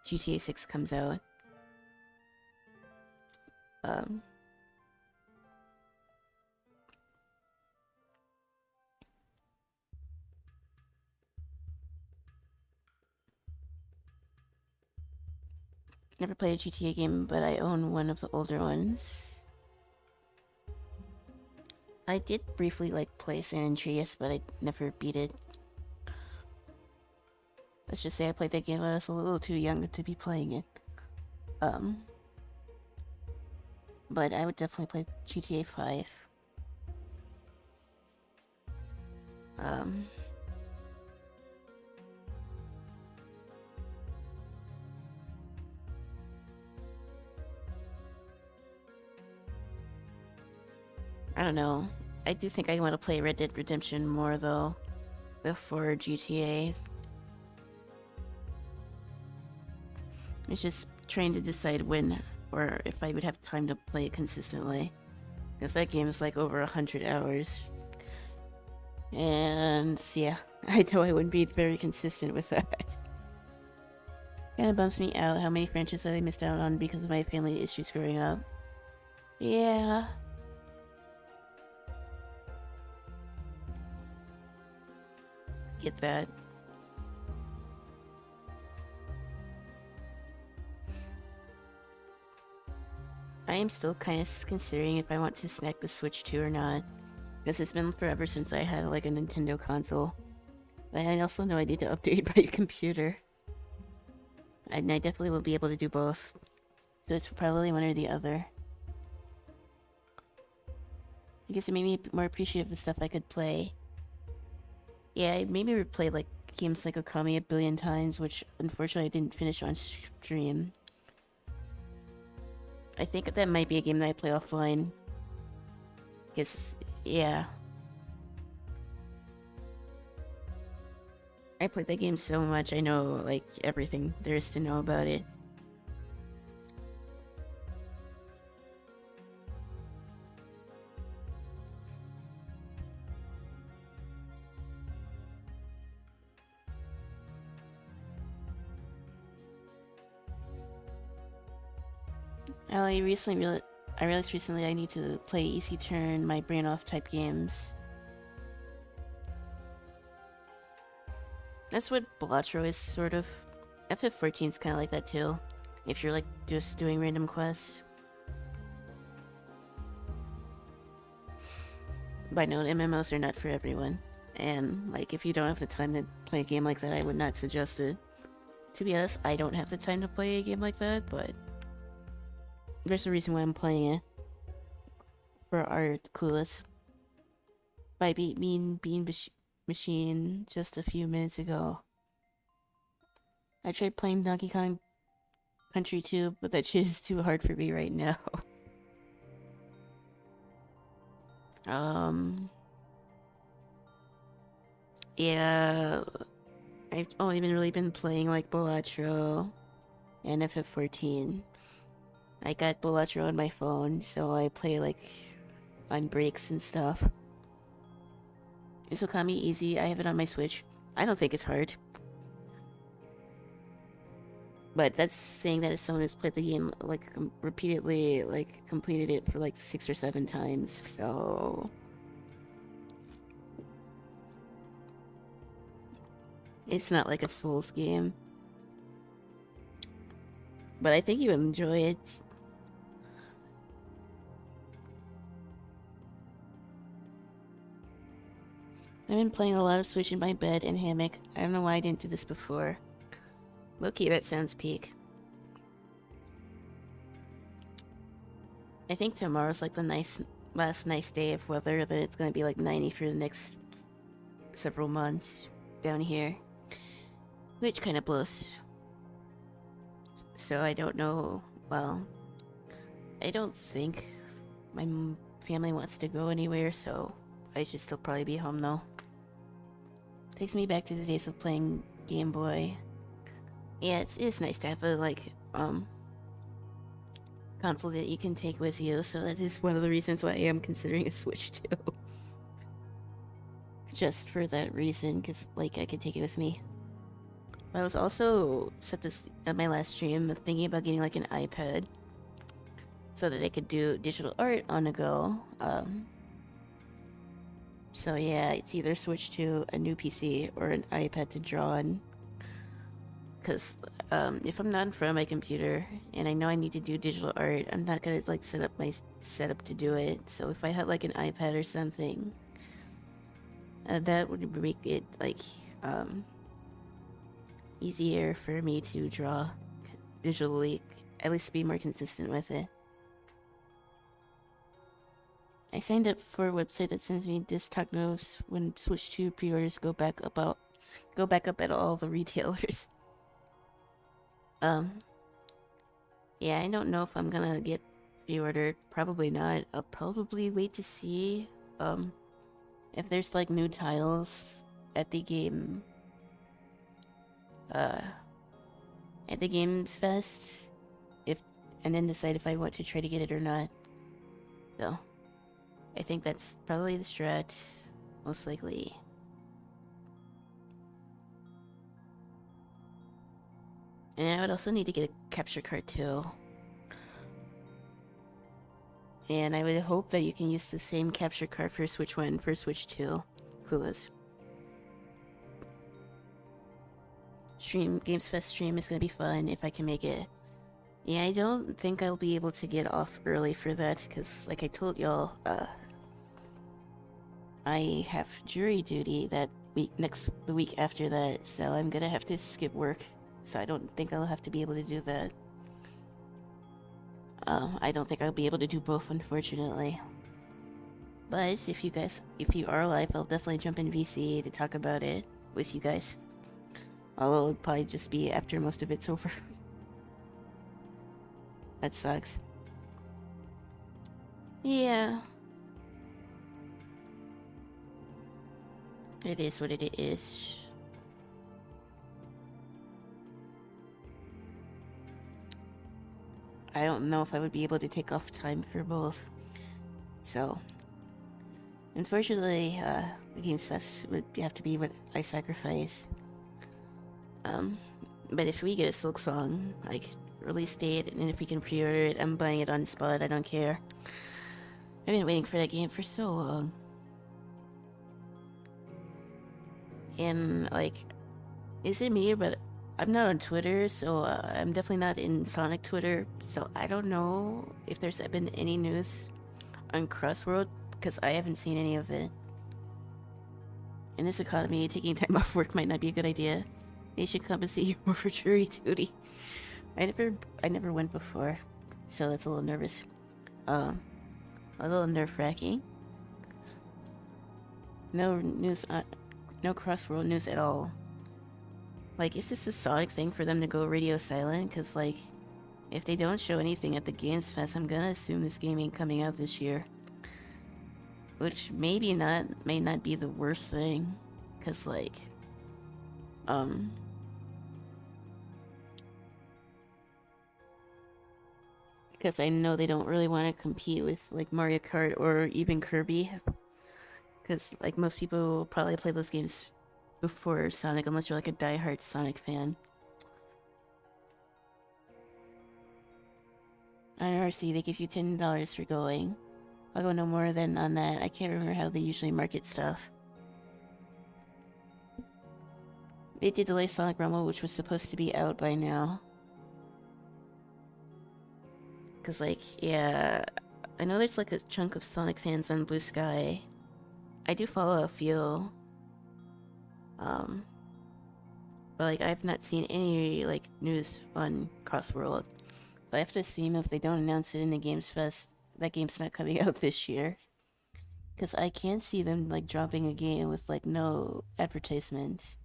GTA 6 comes out. Never played a GTA game, but I own one of the older ones. I did briefly, like, play San Andreas, but I never beat it. Let's just say I played that game when I was a little too young to be playing it. But I would definitely play GTA 5. I don't know. I do think I want to play Red Dead Redemption more, though, before GTA. It's just trying to decide when or if I would have time to play it consistently. Because that game is like over 100 hours. And yeah, I know I wouldn't be very consistent with that. Kinda bumps me out how many franchises I missed out on because of my family issues growing up. Yeah. Get that. I am still kind of considering if I want to snack the Switch 2 or not. Because it's been forever since I had like a Nintendo console. But I also know I need to update my computer. And I definitely will be able to do both. So it's probably one or the other. I guess it made me more appreciative of the stuff I could play. Yeah, it made me replay like games like Okami a billion times, which unfortunately I didn't finish on stream. I think that might be a game that I play offline. Because, yeah. I played that game so much, I know, like, everything there is to know about it. I realized recently I need to play easy turn, my brain off type games. That's what Balatro is, sort of. FF14 is kind of like that too, if you're like just doing random quests. But no, MMOs are not for everyone. And like if you don't have the time to play a game like that, I would not suggest it. To be honest, I don't have the time to play a game like that, but there's a reason why I'm playing it. For art, coolest. By Bean Machine just a few minutes ago. I tried playing Donkey Kong Country 2, but that shit is too hard for me right now. Yeah, I've only really been playing like Balatro and FF14. I got Balatro on my phone, so I play like on breaks and stuff. Is Okami easy? I have it on my Switch. I don't think it's hard. But that's saying that as someone who's played the game like repeatedly, like completed it for like 6 or 7 times, so... It's not like a Souls game. But I think you would enjoy it. I've been playing a lot of Switch in my bed and hammock. I don't know why I didn't do this before. Low-key, that sounds peak. I think tomorrow's like the last nice day of weather, that it's gonna be like 90 for the next several months down here. Which kind of blows. So I don't know, well, I don't think my family wants to go anywhere, so I should still probably be home though. Takes me back to the days of playing Game Boy. Yeah, it's nice to have a, like, console that you can take with you, so that is one of the reasons why I am considering a Switch too. Just for that reason, because, like, I could take it with me. I was also set this at my last stream thinking about getting like an iPad so that I could do digital art on the go. So yeah, it's either switch to a new PC or an iPad to draw on. Because if I'm not in front of my computer and I know I need to do digital art, I'm not gonna like set up my setup to do it. So if I had like an iPad or something, that would make it like easier for me to draw digitally, at least be more consistent with it. I signed up for a website that sends me disc notes when Switch 2 pre-orders go back up at all the retailers. Yeah, I don't know if I'm gonna get pre-ordered. Probably not. I'll probably wait to see if there's like new titles at the game at the Games Fest. and then decide if I want to try to get it or not. So, I think that's probably the strat, most likely. And I would also need to get a capture card too. And I would hope that you can use the same capture card for Switch 1 for Switch 2. Clueless. Games Fest stream is gonna be fun if I can make it. Yeah, I don't think I'll be able to get off early for that, because like I told y'all, I have jury duty that week, the week after that, so I'm gonna have to skip work. So I don't think I'll have to be able to do that. I don't think I'll be able to do both, unfortunately. But if you are live, I'll definitely jump in VC to talk about it with you guys. Although it'll probably just be after most of it's over. That sucks. Yeah. It is what it is. I don't know if I would be able to take off time for both. So, unfortunately, the Games Fest would have to be what I sacrifice. But if we get a Silk Song, like, release date, and if we can pre-order it, I'm buying it on the spot, I don't care. I've been waiting for that game for so long. And, like, is it me, but I'm not on Twitter, so I'm definitely not in Sonic Twitter, so I don't know if there's been any news on Crossworld, because I haven't seen any of it. In this economy, taking time off work might not be a good idea. They should compensate you more for jury duty. I never went before, so that's a little nervous. A little nerve-wracking. No news, no Crossworld news at all. Like, is this a Sonic thing for them to go radio silent? Because, like, if they don't show anything at the Games Fest, I'm gonna assume this game ain't coming out this year. Which may not be the worst thing. Because, like, because I know they don't really want to compete with, like, Mario Kart or even Kirby. Because, like, most people probably play those games before Sonic, unless you're, like, a diehard Sonic fan. On RC, they give you $10 for going. I'll go no more than on that. I can't remember how they usually market stuff. They did delay Sonic Rumble, which was supposed to be out by now. Cause, like, yeah, I know there's, like, a chunk of Sonic fans on Blue Sky. I do follow a few. But, like, I've not seen any, like, news on Crossworld. So I have to assume if they don't announce it in the Games Fest, that game's not coming out this year. Because I can't see them, like, dropping a game with, like, no advertisement.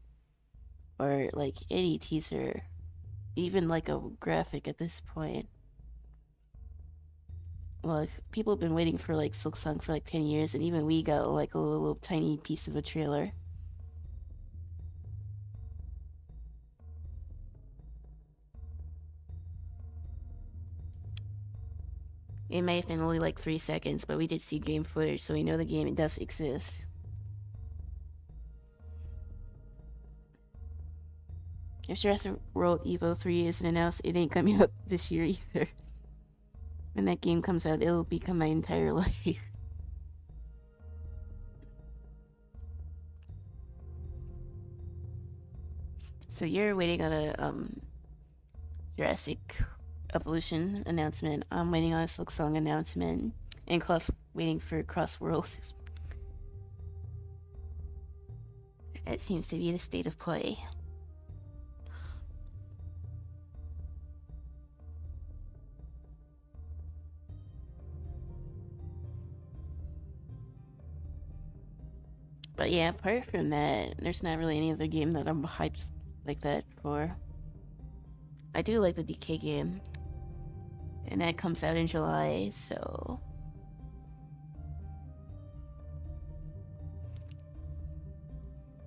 Or, like, any teaser. Even, like, a graphic at this point. Well, people have been waiting for, like, Silk Song for, like, 10 years, and even we got, like, a little tiny piece of a trailer. It may have been only, like, 3 seconds, but we did see game footage, so we know the game does exist. If Jurassic World Evo 3 isn't announced, it ain't coming out this year either. When that game comes out, it'll become my entire life. So you're waiting on a Jurassic Evolution announcement. I'm waiting on a Silk Song announcement, and Klaus waiting for Crossworld. It seems to be the state of play. But yeah, apart from that, there's not really any other game that I'm hyped like that for. I do like the DK game. And that comes out in July, so...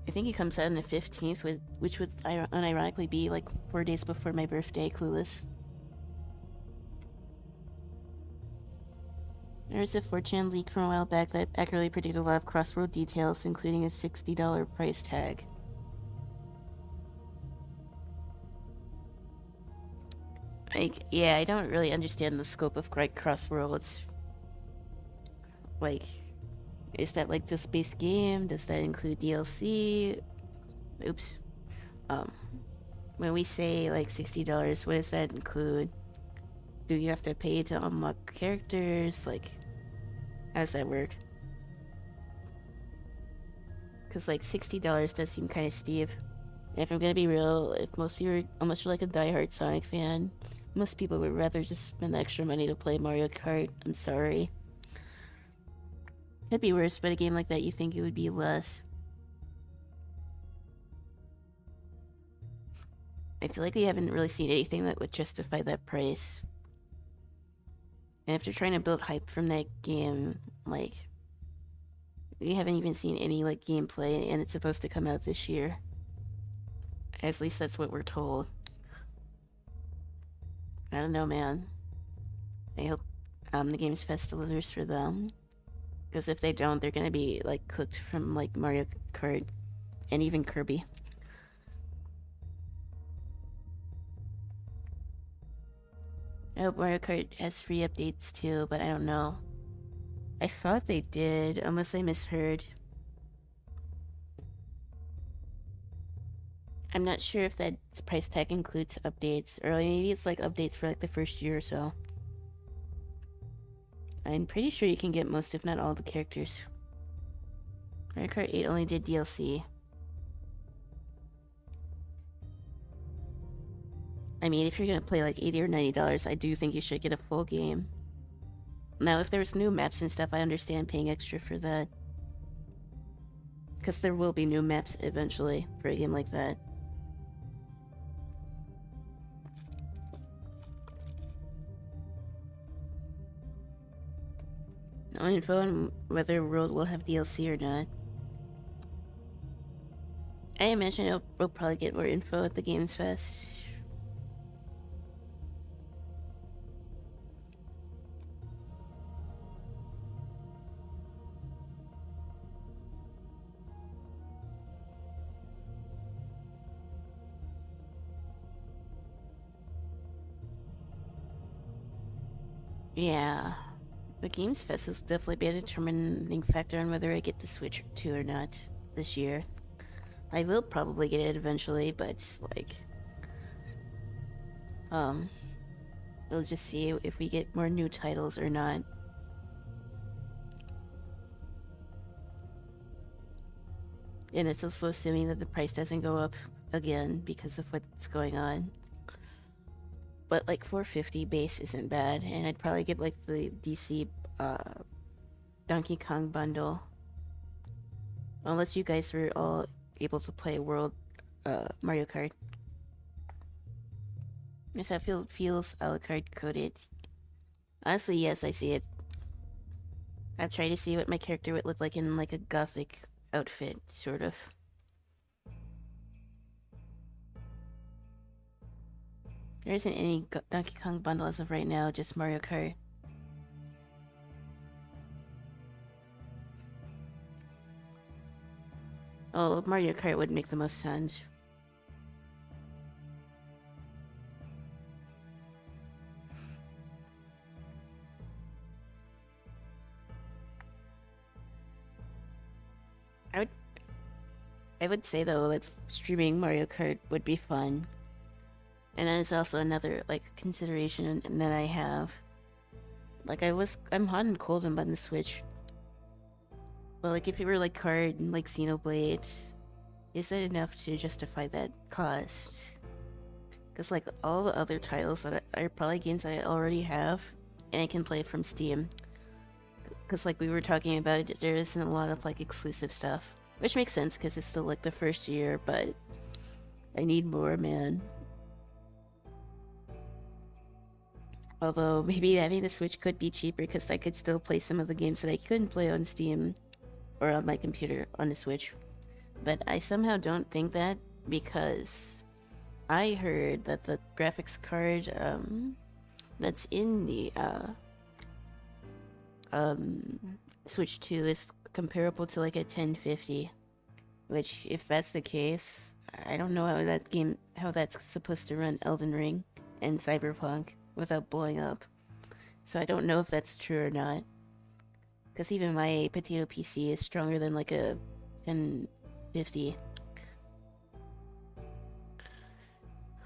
I think it comes out on the 15th, which would unironically be like 4 days before my birthday, Clueless. There was a 4chan leak from a while back that accurately predicted a lot of crossword details, including a $60 price tag. Like, yeah, I don't really understand the scope of crossworlds. Like, is that like just base game? Does that include DLC? Oops. When we say like $60, what does that include? Do you have to pay to unlock characters? Like, how does that work? Because like $60 does seem kind of steep. And if I'm gonna be real, if most people, unless you're like a diehard Sonic fan, most people would rather just spend the extra money to play Mario Kart. I'm sorry. Could be worse, but a game like that, you think it would be less. I feel like we haven't really seen anything that would justify that price. And if they're trying to build hype from that game, like, we haven't even seen any like gameplay, and it's supposed to come out this year. At least that's what we're told. I don't know, man. I hope the Games Fest delivers for them. Because if they don't, they're gonna be like cooked from like Mario Kart and even Kirby. I hope Mario Kart has free updates too, but I don't know. I thought they did, unless I misheard. I'm not sure if that price tag includes updates, or maybe it's like updates for like the first year or so. I'm pretty sure you can get most, if not all, the characters. Mario Kart 8 only did DLC. I mean, if you're gonna play like $80 or $90, I do think you should get a full game. Now, if there's new maps and stuff, I understand paying extra for that. Because there will be new maps eventually for a game like that. No info on whether World will have DLC or not. I imagine we'll probably get more info at the Games Fest. Yeah. The Games Fest has definitely been a determining factor on whether I get the Switch 2 or not this year. I will probably get it eventually, but, like... we'll just see if we get more new titles or not. And it's also assuming that the price doesn't go up again because of what's going on. But, like, $450 base isn't bad, and I'd probably get, like, the DC, Donkey Kong bundle. Unless you guys were all able to play World, Mario Kart. Yes, that feels a la carte coded. Honestly, yes, I see it. I've tried to see what my character would look like in, like, a gothic outfit, sort of. There isn't any Donkey Kong bundle as of right now, just Mario Kart. Oh, Mario Kart would make the most sense. I would say though that streaming Mario Kart would be fun. And that is also another like consideration that I have. Like I'm hot and cold on the Switch. But like if it were like Kart and like Xenoblade, is that enough to justify that cost? Because like all the other titles that are probably games that I already have, and I can play from Steam. Because like we were talking about it, there isn't a lot of like exclusive stuff. Which makes sense because it's still like the first year, but I need more, man. Although maybe having the Switch could be cheaper because I could still play some of the games that I couldn't play on Steam or on my computer on the Switch. But I somehow don't think that because I heard that the graphics card that's in the Switch 2 is comparable to like a 1050. Which, if that's the case, I don't know how that's supposed to run Elden Ring and Cyberpunk without blowing up. So I don't know if that's true or not. Because even my potato PC is stronger than like a 1050.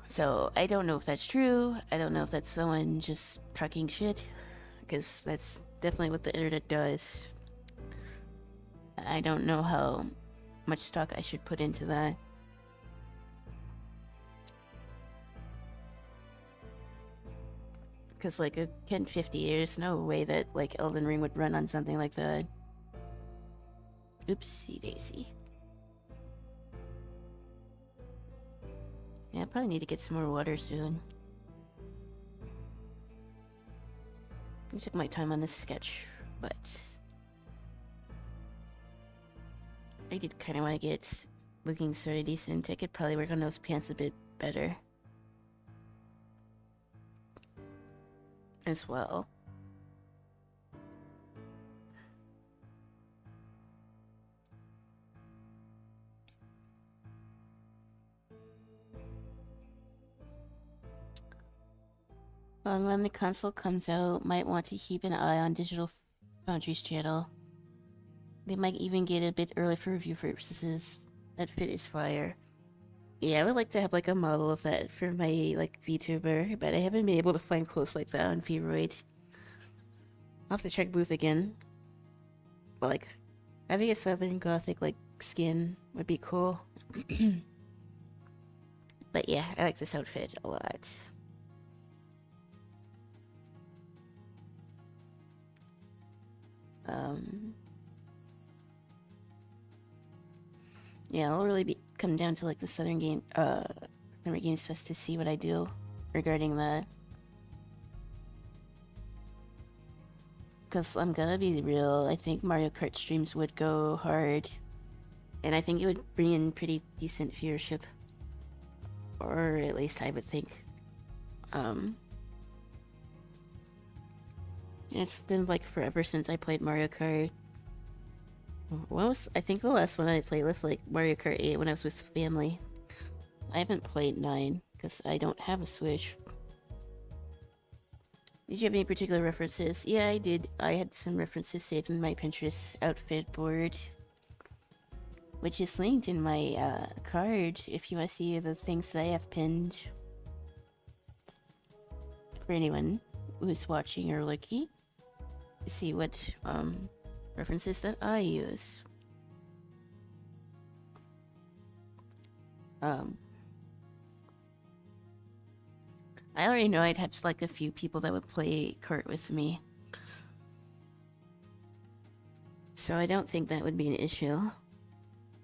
So I don't know if that's true. I don't know if that's someone just talking shit. Because that's definitely what the internet does. I don't know how much stock I should put into that. Because like a 1050, there's no way that like Elden Ring would run on something like that. Oopsie daisy. Yeah, I probably need to get some more water soon. I took my time on this sketch, but I did kind of want to get looking sort of decent. I could probably work on those pants a bit better as well. When the console comes out, might want to keep an eye on Digital Foundry's channel. They might even get it a bit early for review purposes. That fit is fire. Yeah, I would like to have like a model of that for my like VTuber, but I haven't been able to find clothes like that on Vroid. I'll have to check Booth again. But like, having a Southern Gothic like skin would be cool. But yeah, I like this outfit a lot. Yeah, it'll really come down to like the Summer Games Fest to see what I do regarding that. Because I'm gonna be real, I think Mario Kart streams would go hard. And I think it would bring in pretty decent viewership. Or at least I would think. It's been like forever since I played Mario Kart. I think the last one I played was like Mario Kart 8 when I was with family. I haven't played 9 because I don't have a Switch. Did you have any particular references? Yeah, I did. I had some references saved in my Pinterest outfit board, which is linked in my card if you want to see the things that I have pinned. For anyone who's watching or looking, see what references that I use. I already know I'd have like a few people that would play kart with me. So I don't think that would be an issue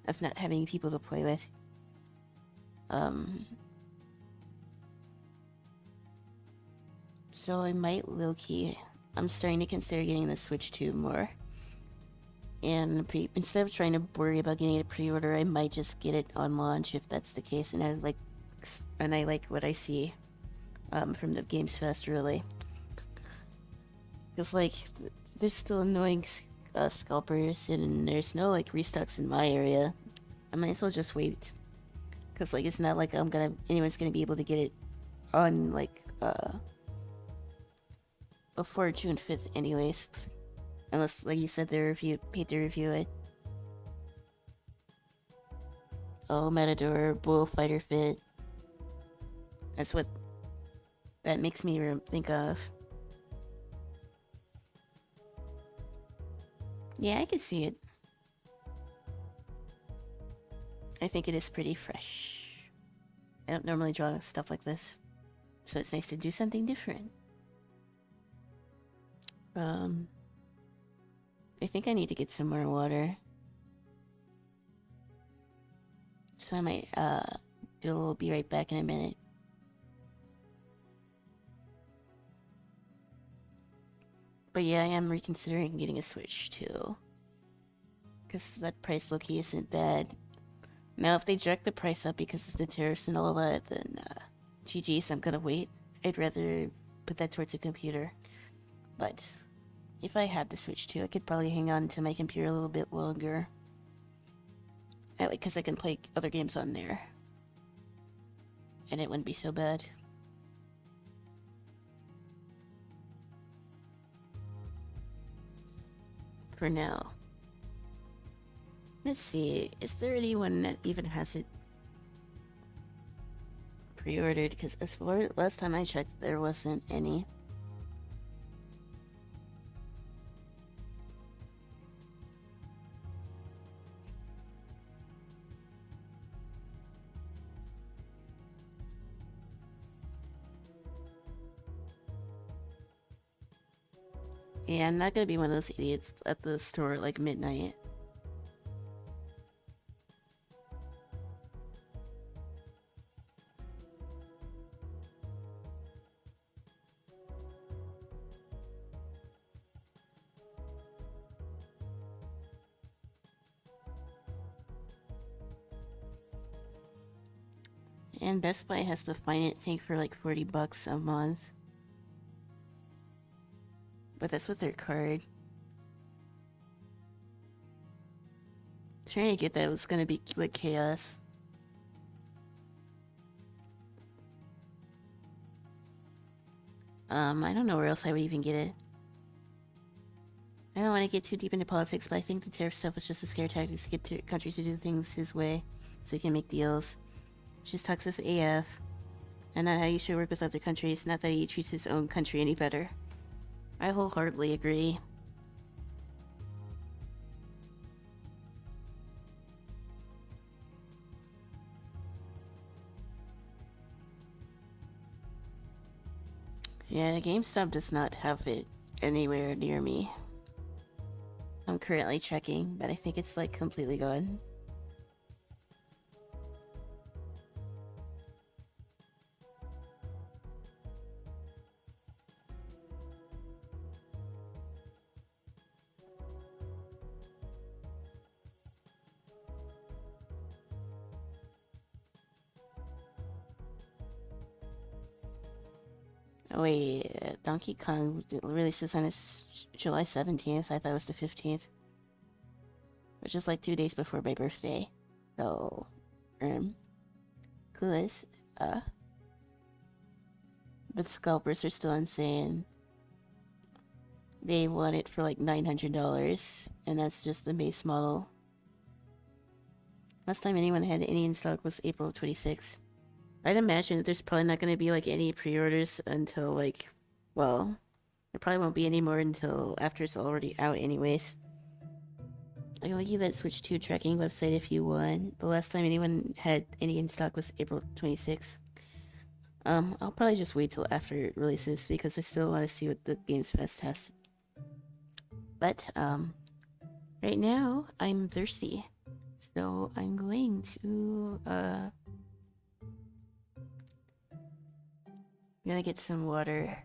of not having people to play with. So I might low-key. I'm starting to consider getting the Switch 2 more. And instead of trying to worry about getting a pre-order, I might just get it on launch if that's the case. And I like what I see from the Games Fest, really. Because like there's still annoying scalpers, and there's no like restocks in my area. I might as well just wait. Because like it's not like anyone's gonna be able to get it on like before June 5th anyways. Unless, like you said, they paid to review it. Oh, Matador, Bullfighter Fit. That's what that makes me think of. Yeah, I can see it. I think it is pretty fresh. I don't normally draw stuff like this, so it's nice to do something different. I think I need to get some more water. So I might be right back in a minute. But yeah, I am reconsidering getting a Switch too. Because that price low-key isn't bad. Now if they jack the price up because of the tariffs and all that, then GG's, I'm gonna wait. I'd rather put that towards a computer. But If I had the Switch 2, I could probably hang on to my computer a little bit longer. That way, because I can play other games on there. And it wouldn't be so bad. For now. Let's see, is there anyone that even has it pre-ordered? Because as far last time I checked, there wasn't any. Yeah, I'm not gonna be one of those idiots at the store at like midnight. And Best Buy has the financing for like $40 a month. But that's with their card. Trying to get that was gonna be like chaos. I don't know where else I would even get it. I don't want to get too deep into politics, but I think the tariff stuff was just a scare tactic to get countries to do things his way, so he can make deals. Just toxic AF, and not how you should work with other countries, not that he treats his own country any better. I wholeheartedly agree. Yeah, GameStop does not have it anywhere near me. I'm currently checking, but I think it's like completely gone. Oh wait, Donkey Kong releases on July 17th. I thought it was the 15th. Which is like 2 days before my birthday. So, clueless. But scalpers are still insane. They want it for like $900, and that's just the base model. Last time anyone had any in stock was April 26th. I'd imagine that there's probably not going to be like any pre-orders until like, well, there probably won't be any more until after it's already out anyways. I can link you that Switch 2 tracking website if you want. The last time anyone had any in stock was April 26th. I'll probably just wait till after it releases because I still want to see what the Games Fest has. But, right now, I'm thirsty. So I'm going to, I'm gonna get some water.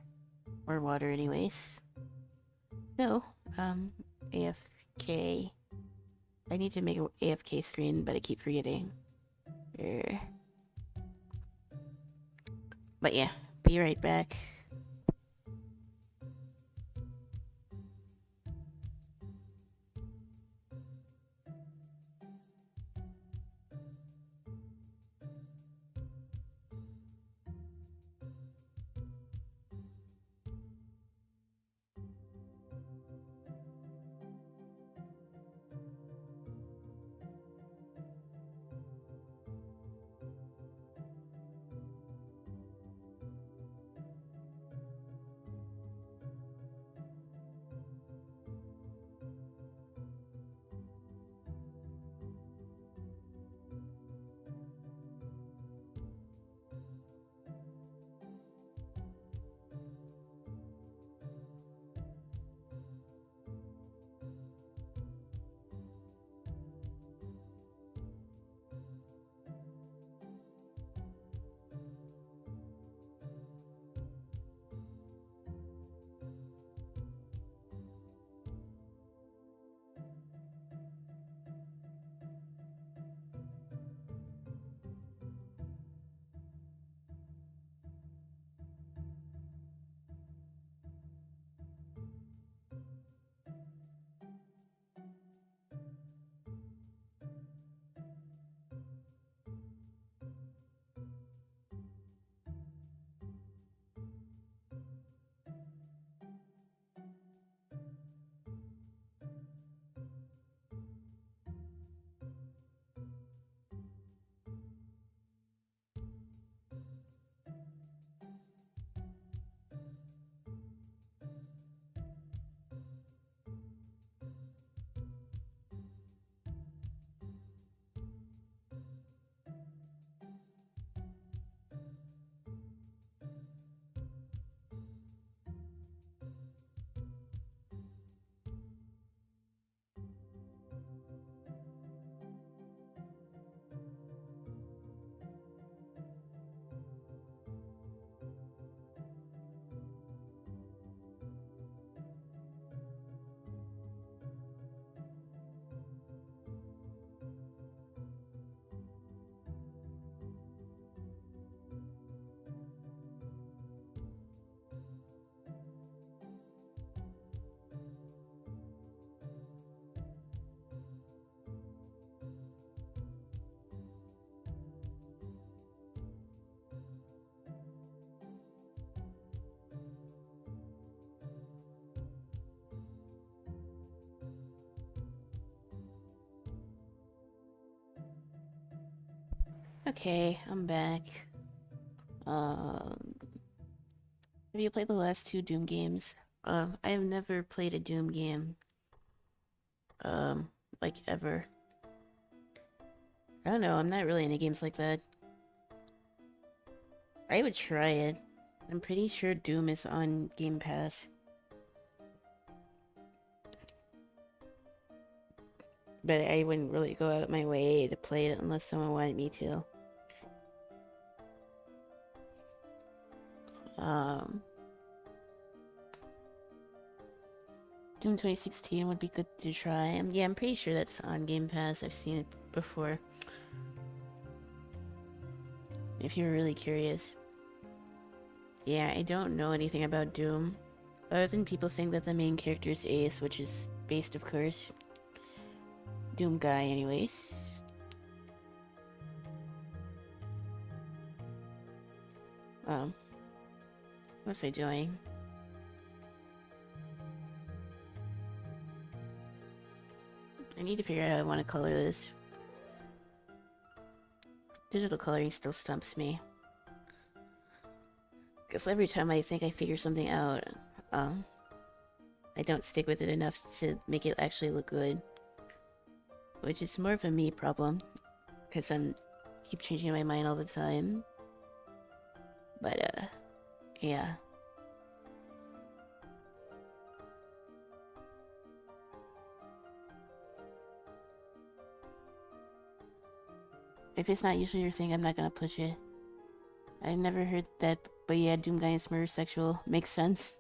Or water anyways. So, AFK. I need to make an AFK screen, but I keep forgetting. But yeah, be right back. Okay, I'm back. Have you played the last two Doom games? I have never played a Doom game. Like ever. I don't know, I'm not really into games like that. I would try it. I'm pretty sure Doom is on Game Pass. But I wouldn't really go out of my way to play it unless someone wanted me to. Doom 2016 would be good to try. Yeah, I'm pretty sure that's on Game Pass. I've seen it before. If you're really curious. Yeah, I don't know anything about Doom. Other than people think that the main character is Ace, which is based, of course. Doom guy, anyways. What's I doing? I need to figure out how I want to color this. Digital coloring still stumps me. Because every time I think I figure something out, I don't stick with it enough to make it actually look good. Which is more of a me problem. Because keep changing my mind all the time. But, yeah. If it's not usually your thing, I'm not gonna push it. I've never heard that, but yeah, Doom guy is murder sexual. Makes sense.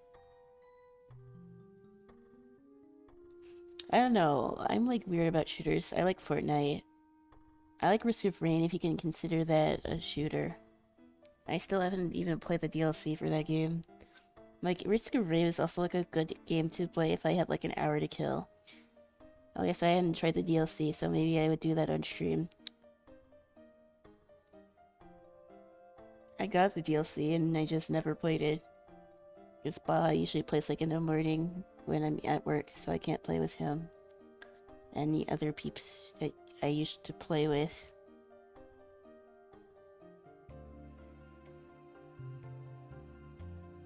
I don't know. I'm like weird about shooters. I like Fortnite. I like Risk of Rain if you can consider that a shooter. I still haven't even played the DLC for that game. Like, Risk of Rain is also like a good game to play if I had like an hour to kill. I guess I hadn't tried the DLC, so maybe I would do that on stream. I got the DLC and I just never played it. Because Ba usually plays like in the morning when I'm at work, so I can't play with him. And the other peeps that I used to play with.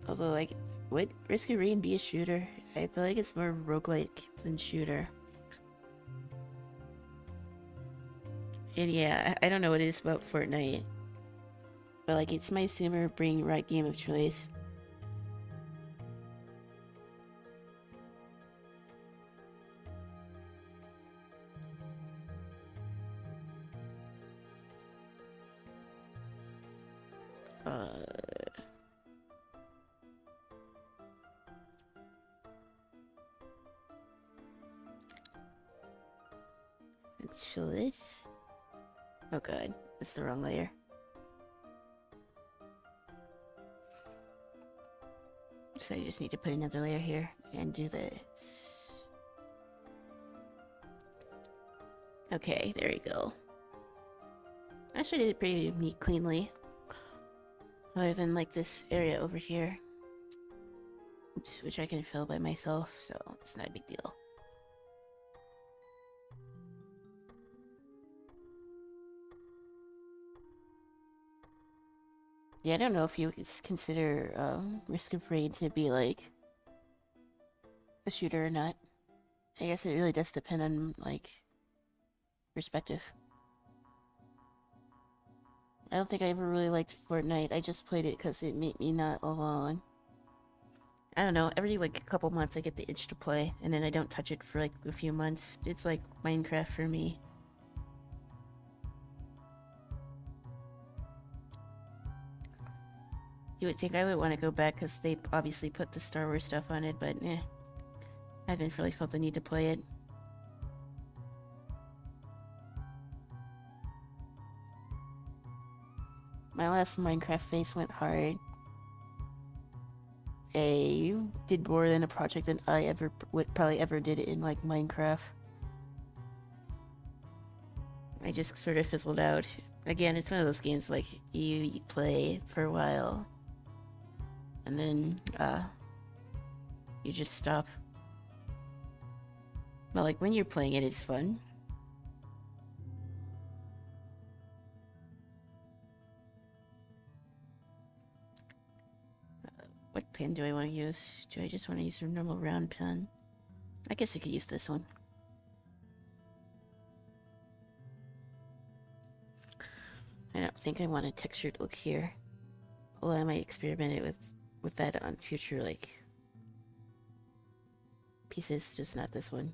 Although, like, would Risk of Rain be a shooter? I feel like it's more roguelike than shooter. And yeah, I don't know what it is about Fortnite. But like, it's my Sumer bring right game of choice. Let's fill this. Oh god, that's the wrong layer. So I just need to put another layer here and do this. Okay, there we go. Actually did it pretty neat, cleanly. Other than like this area over here. Oops, which I can fill by myself, so it's not a big deal. Yeah, I don't know if you consider Risk of Rain to be like a shooter or not. I guess it really does depend on like perspective. I don't think I ever really liked Fortnite. I just played it because it made me not alone. I don't know, every like a couple months I get the itch to play, and then I don't touch it for like a few months. It's like Minecraft for me. You would think I would want to go back because they obviously put the Star Wars stuff on it, but I haven't really felt the need to play it. My last Minecraft phase went hard. You did more than a project than I would probably ever did in like Minecraft. I just sort of fizzled out. Again, it's one of those games like you play for a while and then you just stop. But like when you're playing it, it's fun. What pen do I want to use? Do I just want to use a normal round pen? I guess I could use this one. I don't think I want a textured look here. Although I might experiment with that on future, like, pieces, just not this one.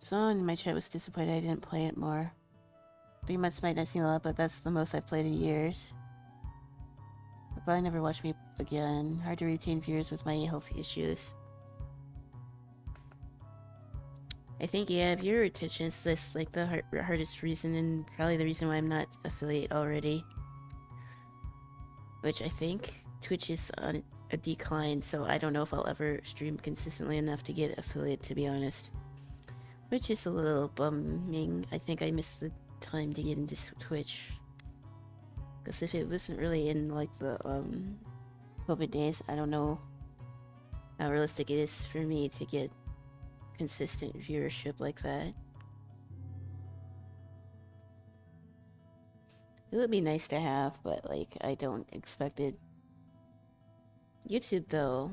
Someone in my chat was disappointed I didn't play it more. 3 months might not seem a lot, but that's the most I've played in years. They'll probably never watch me again. Hard to retain viewers with my health issues. I think, yeah, viewer retention is just like the hardest reason, and probably the reason why I'm not affiliate already. Which I think Twitch is on a decline, so I don't know if I'll ever stream consistently enough to get affiliate, to be honest. Which is a little bumming. I think I missed the time to get into Twitch. Because if it wasn't really in, like, the, COVID days, I don't know how realistic it is for me to get consistent viewership like that. It would be nice to have, but, like, I don't expect it. YouTube, though,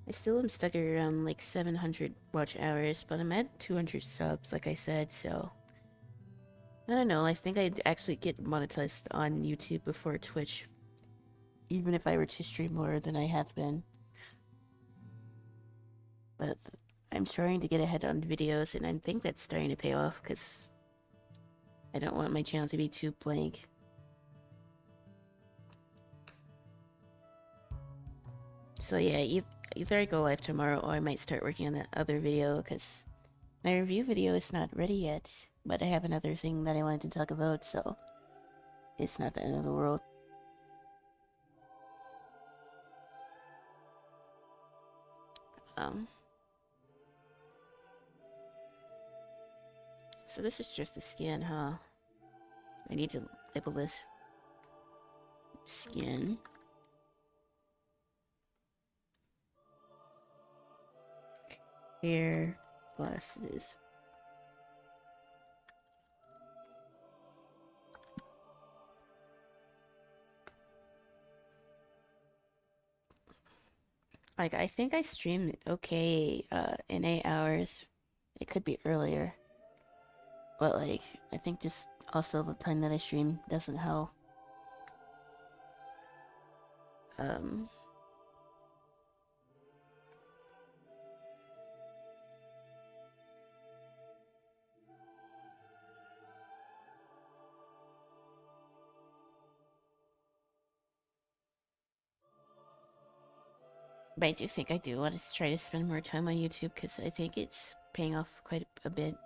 I still am stuck around, like, 700 watch hours, but I'm at 200 subs, like I said, so... I don't know, I think I'd actually get monetized on YouTube before Twitch, even if I were to stream more than I have been. But I'm trying to get ahead on videos, and I think that's starting to pay off, because I don't want my channel to be too blank. So yeah, either I go live tomorrow, or I might start working on that other video, because my review video is not ready yet, but I have another thing that I wanted to talk about, so it's not the end of the world. So this is just the skin, huh? I need to label this skin. Hair, glasses. Like, I think I streamed okay, in 8 hours. It could be earlier. But, like, I think just also the time that I stream doesn't help. But I do think I do want to try to spend more time on YouTube, because I think it's paying off quite a bit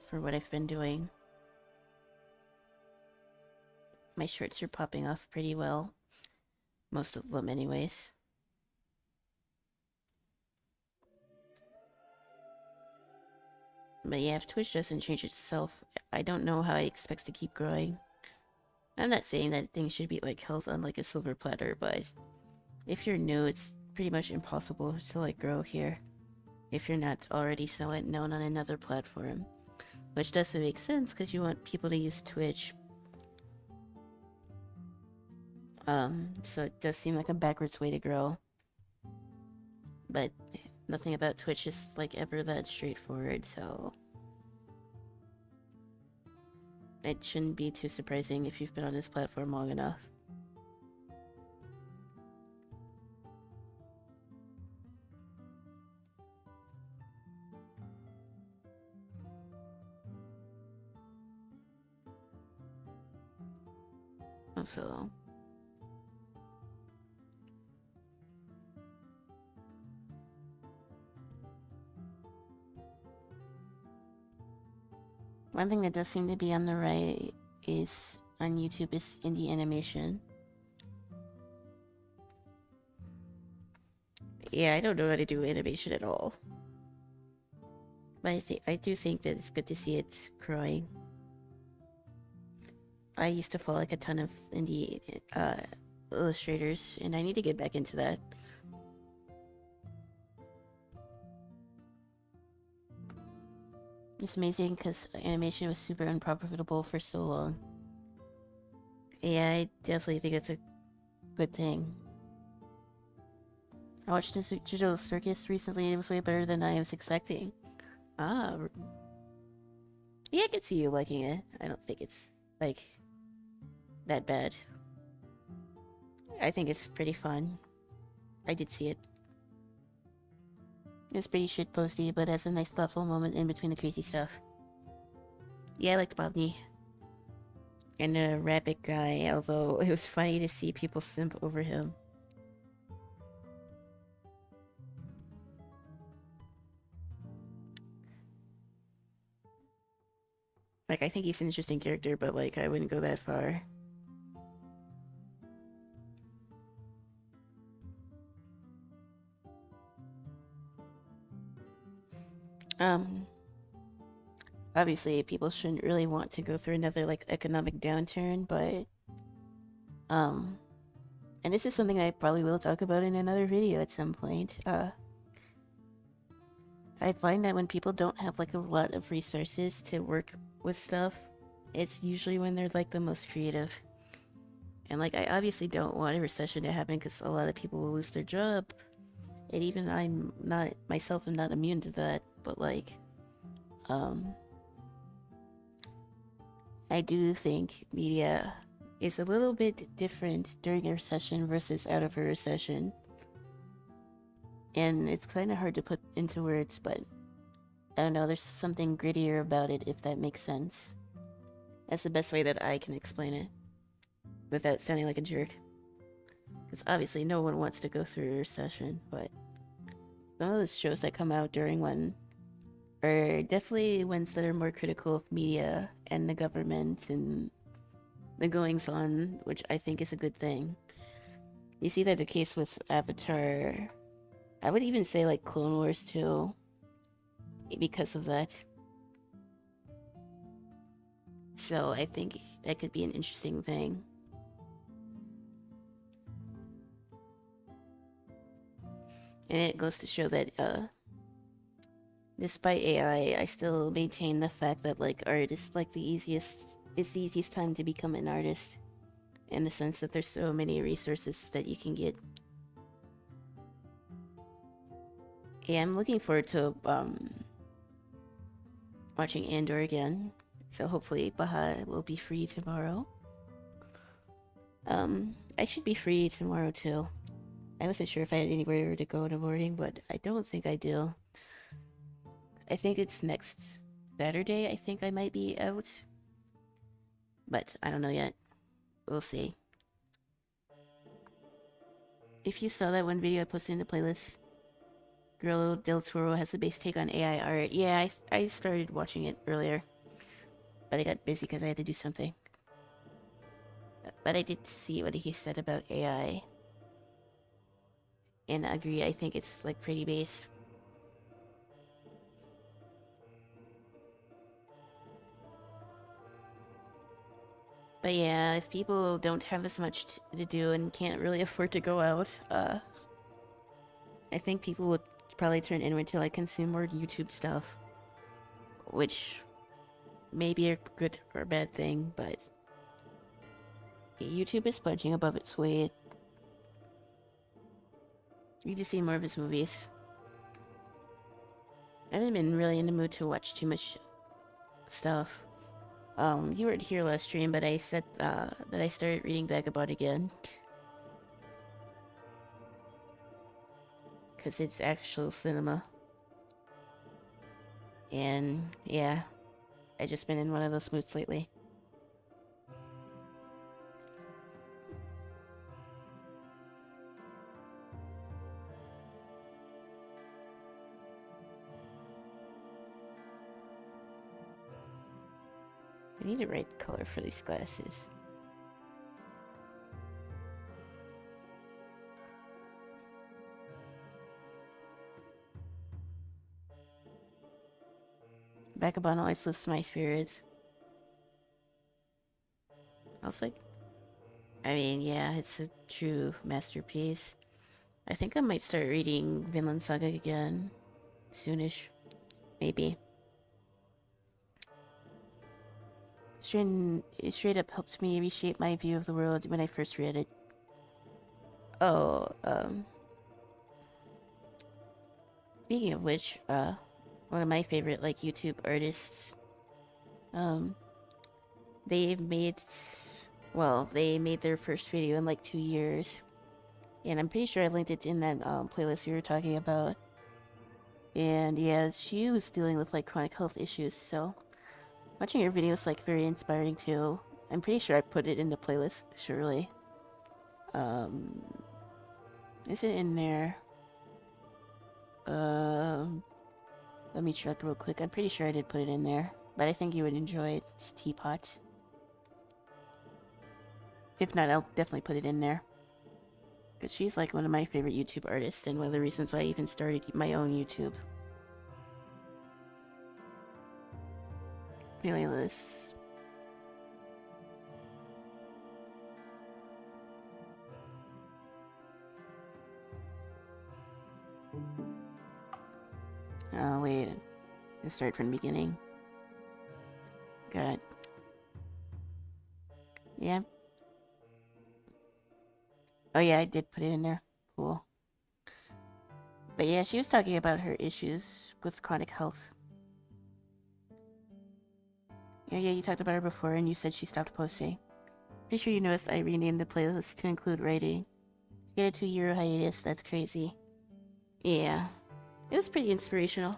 for what I've been doing. My shorts are popping off pretty well. Most of them anyways. But yeah, if Twitch doesn't change itself, I don't know how it expects to keep growing. I'm not saying that things should be, like, held on, like, a silver platter, but if you're new, it's pretty much impossible to, like, grow here if you're not already so known on another platform. Which doesn't make sense, because you want people to use Twitch. So it does seem like a backwards way to grow. But nothing about Twitch is, like, ever that straightforward, so... it shouldn't be too surprising if you've been on this platform long enough. Also... one thing that does seem to be on the right is, on YouTube, is indie animation. Yeah, I don't know how to do animation at all. But I do think that it's good to see it's growing. I used to follow, like, a ton of indie illustrators, and I need to get back into that. It's amazing because animation was super unprofitable for so long. Yeah, I definitely think it's a good thing. I watched this Digital Circus recently. It was way better than I was expecting. Ah, yeah, I can see you liking it. I don't think it's, like, that bad. I think it's pretty fun. I did see it. It's pretty shitposty, but has a nice thoughtful moment in between the crazy stuff. Yeah, I liked Bobney. And the rabbit guy, although it was funny to see people simp over him. Like, I think he's an interesting character, but, like, I wouldn't go that far. Obviously, people shouldn't really want to go through another, like, economic downturn, but, and this is something I probably will talk about in another video at some point, I find that when people don't have, like, a lot of resources to work with stuff, it's usually when they're, like, the most creative. And, like, I obviously don't want a recession to happen because a lot of people will lose their job. And even I'm not, myself, am not immune to that, but, like, I do think media is a little bit different during a recession versus out of a recession. And it's kind of hard to put into words, but I don't know, there's something grittier about it, if that makes sense. That's the best way that I can explain it without sounding like a jerk. Because obviously no one wants to go through a recession, but some of those shows that come out during one are definitely ones that are more critical of media and the government and the goings on, which I think is a good thing. You see that the case with Avatar, I would even say like Clone Wars too, because of that. So I think that could be an interesting thing. And it goes to show that, despite AI, I still maintain the fact that, like, art is, like, it's the easiest time to become an artist. In the sense that there's so many resources that you can get. Yeah, I'm looking forward to, watching Andor again. So hopefully Baha will be free tomorrow. I should be free tomorrow too. I wasn't sure if I had anywhere to go in the morning, but I don't think I do. I think it's next Saturday, I think I might be out. But I don't know yet. We'll see. If you saw that one video I posted in the playlist, Girl Del Toro has a base take on AI art. Yeah, I started watching it earlier. But I got busy because I had to do something. But I did see what he said about AI. And I agree, I think it's like pretty base. But yeah, if people don't have as much to do and can't really afford to go out, I think people would probably turn inward to like consume more YouTube stuff. Which may be a good or bad thing, but YouTube is punching above its weight. Need to see more of his movies. I haven't been really in the mood to watch too much stuff. You weren't here last stream, but I said that I started reading Vagabond again. Because it's actual cinema. And yeah, I just been in one of those moods lately. I need the right color for these glasses. Vagabond always lifts my spirits. Also, I mean, yeah, it's a true masterpiece. I think I might start reading Vinland Saga again. Soonish. Maybe. straight up helped me reshape my view of the world when I first read it. Oh, speaking of which, one of my favorite, like, YouTube artists, they made their first video in, like, 2 years. And I'm pretty sure I linked it in that, playlist we were talking about. And yeah, she was dealing with, like, chronic health issues, so watching her videos, like, very inspiring, too. I'm pretty sure I put it in the playlist, surely. Is it in there? Let me check real quick. I'm pretty sure I did put it in there. But I think you would enjoy it. It's Teapot. If not, I'll definitely put it in there. Because she's like one of my favorite YouTube artists and one of the reasons why I even started my own YouTube. Playlist. Oh, wait. Let's start from the beginning. Good. Yeah. Oh yeah, I did put it in there. Cool. But yeah, she was talking about her issues with chronic health. Yeah, you talked about her before and you said she stopped posting. Pretty sure you noticed I renamed the playlist to include writing. Get a 2-year hiatus, that's crazy. Yeah. It was pretty inspirational.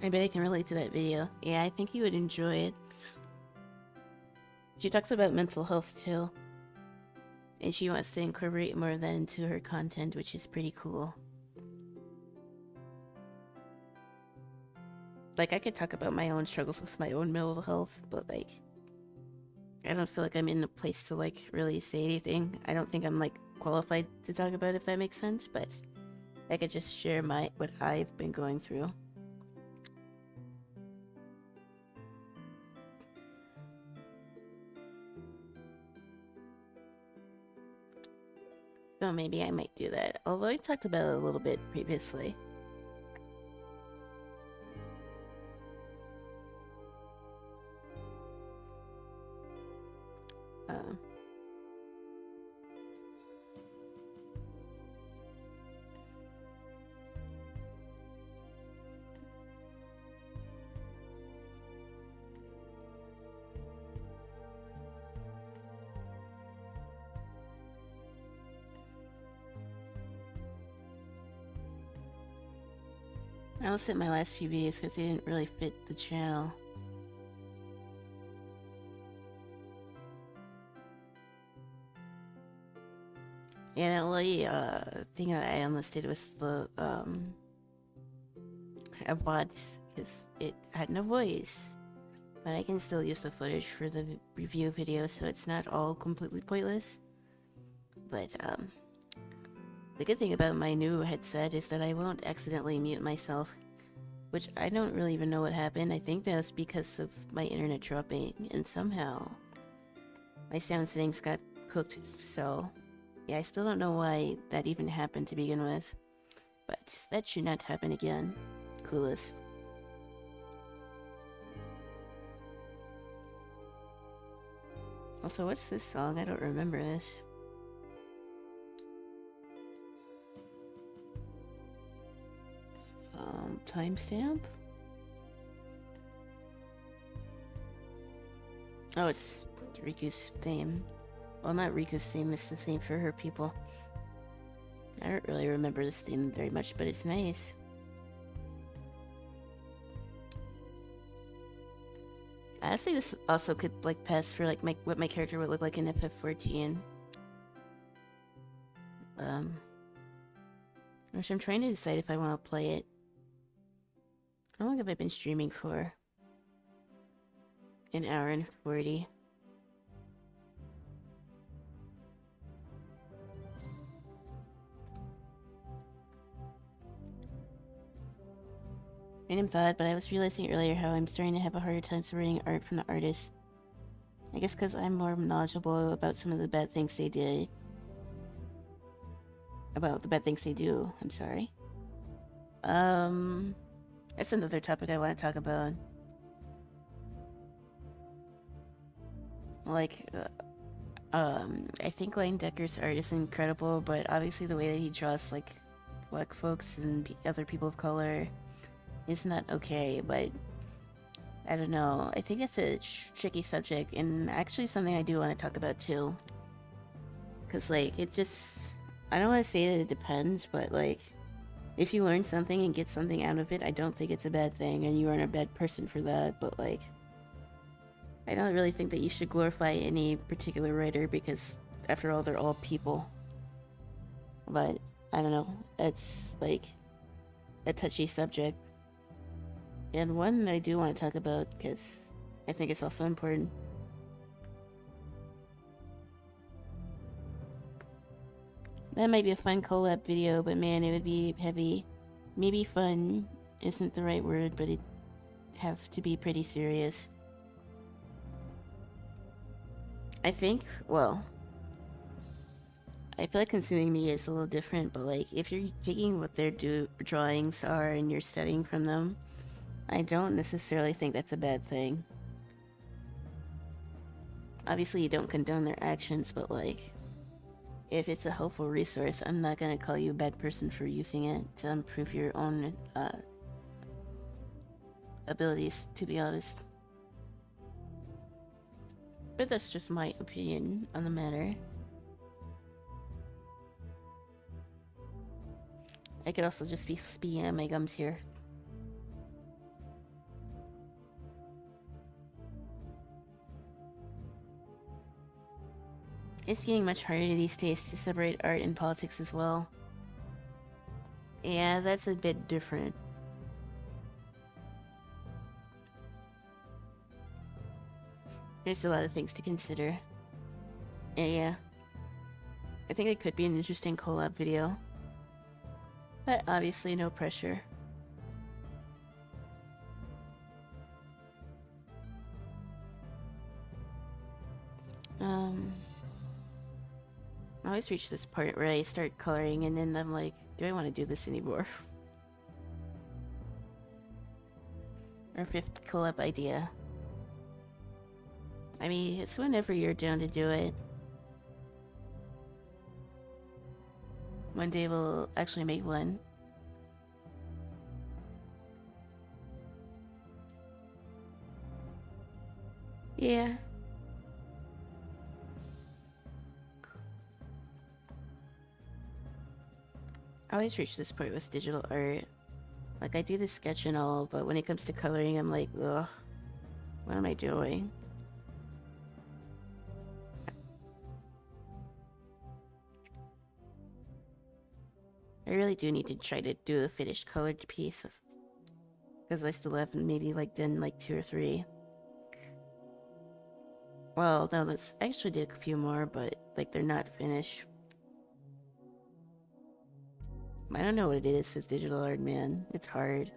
I bet I can relate to that video. Yeah, I think you would enjoy it. She talks about mental health too. And she wants to incorporate more of that into her content, which is pretty cool. Like, I could talk about my own struggles with my own mental health, but like, I don't feel like I'm in a place to like really say anything. I don't think I'm like qualified to talk about it, if that makes sense, but I could just share what I've been going through. So maybe I might do that, although I talked about it a little bit previously. I will set my last few videos because they didn't really fit the channel. Yeah, the only thing that I almost did was the VOD because it had no voice. But I can still use the footage for the review video, so it's not all completely pointless. But the good thing about my new headset is that I won't accidentally mute myself, which I don't really even know what happened. I think that was because of my internet dropping, and somehow my sound settings got cooked, so yeah, I still don't know why that even happened to begin with, but that should not happen again. Coolest. Also, what's this song? I don't remember this. Timestamp? Oh, it's Riku's theme. Well, not Riku's theme, it's the theme for her people. I don't really remember this theme very much, but it's nice. Honestly, this also could, like, pass for, like, what my character would look like in FF14. Which I'm trying to decide if I want to play it. How long have I been streaming for? An hour and 40. Random thought, but I was realizing earlier how I'm starting to have a harder time separating art from the artist. I guess because I'm more knowledgeable about some of the bad things they did. about the bad things they do. I'm sorry. That's another topic I want to talk about. Like, I think Lane Decker's art is incredible, but obviously the way that he draws, like, black folks and other people of color is not okay, but I don't know. I think it's a tricky subject, and actually something I do want to talk about too. Because, like, it just... I don't want to say that it depends, but, like, if you learn something and get something out of it, I don't think it's a bad thing, and you aren't a bad person for that, but, like... I don't really think that you should glorify any particular writer, because, after all, they're all people. But, I don't know. It's, like, a touchy subject. And one I do want to talk about, because I think it's also important. That might be a fun collab video, but man, it would be heavy. Maybe fun isn't the right word, but it'd have to be pretty serious. I think, well, I feel like consuming media is a little different, but like, if you're taking what their drawings are and you're studying from them, I don't necessarily think that's a bad thing. Obviously, you don't condone their actions, but like, if it's a helpful resource, I'm not gonna call you a bad person for using it to improve your own abilities, to be honest. But that's just my opinion on the matter. I could also just be speaking on my gums here. It's getting much harder these days to separate art and politics as well. Yeah, that's a bit different. There's a lot of things to consider. Yeah. I think it could be an interesting collab video. But obviously no pressure. I always reach this part where I start coloring and then I'm like, do I want to do this anymore? Our 5th collab idea. I mean, it's whenever you're down to do it. One day we'll actually make one. Yeah. I always reach this point with digital art. Like, I do the sketch and all, but when it comes to coloring, I'm like, ugh, what am I doing? I really do need to try to do a finished colored piece, because I still haven't maybe like done like 2 or 3. Well, no, I actually did a few more, but like they're not finished. I don't know what it is with digital art, man. It's hard.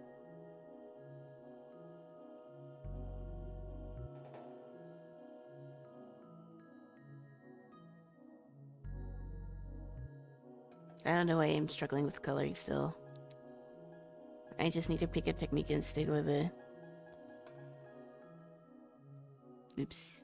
I don't know why I'm struggling with coloring still. I just need to pick a technique and stick with it. Oops.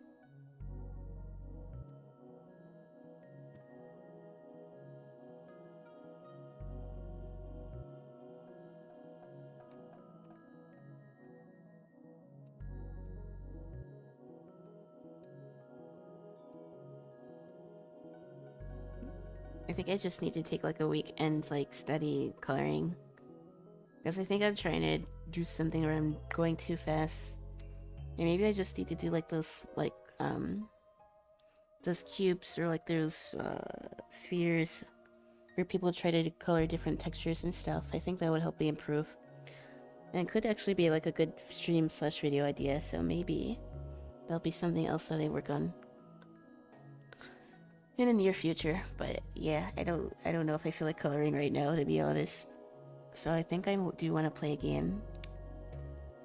I think I just need to take like a week and like study coloring. Because I think I'm trying to do something where I'm going too fast. And maybe I just need to do like those cubes or like those spheres where people try to color different textures and stuff. I think that would help me improve. And it could actually be like a good stream/video idea, so maybe that'll be something else that I work on in the near future. But yeah, I don't know if I feel like coloring right now, to be honest. So I think I do want to play a game.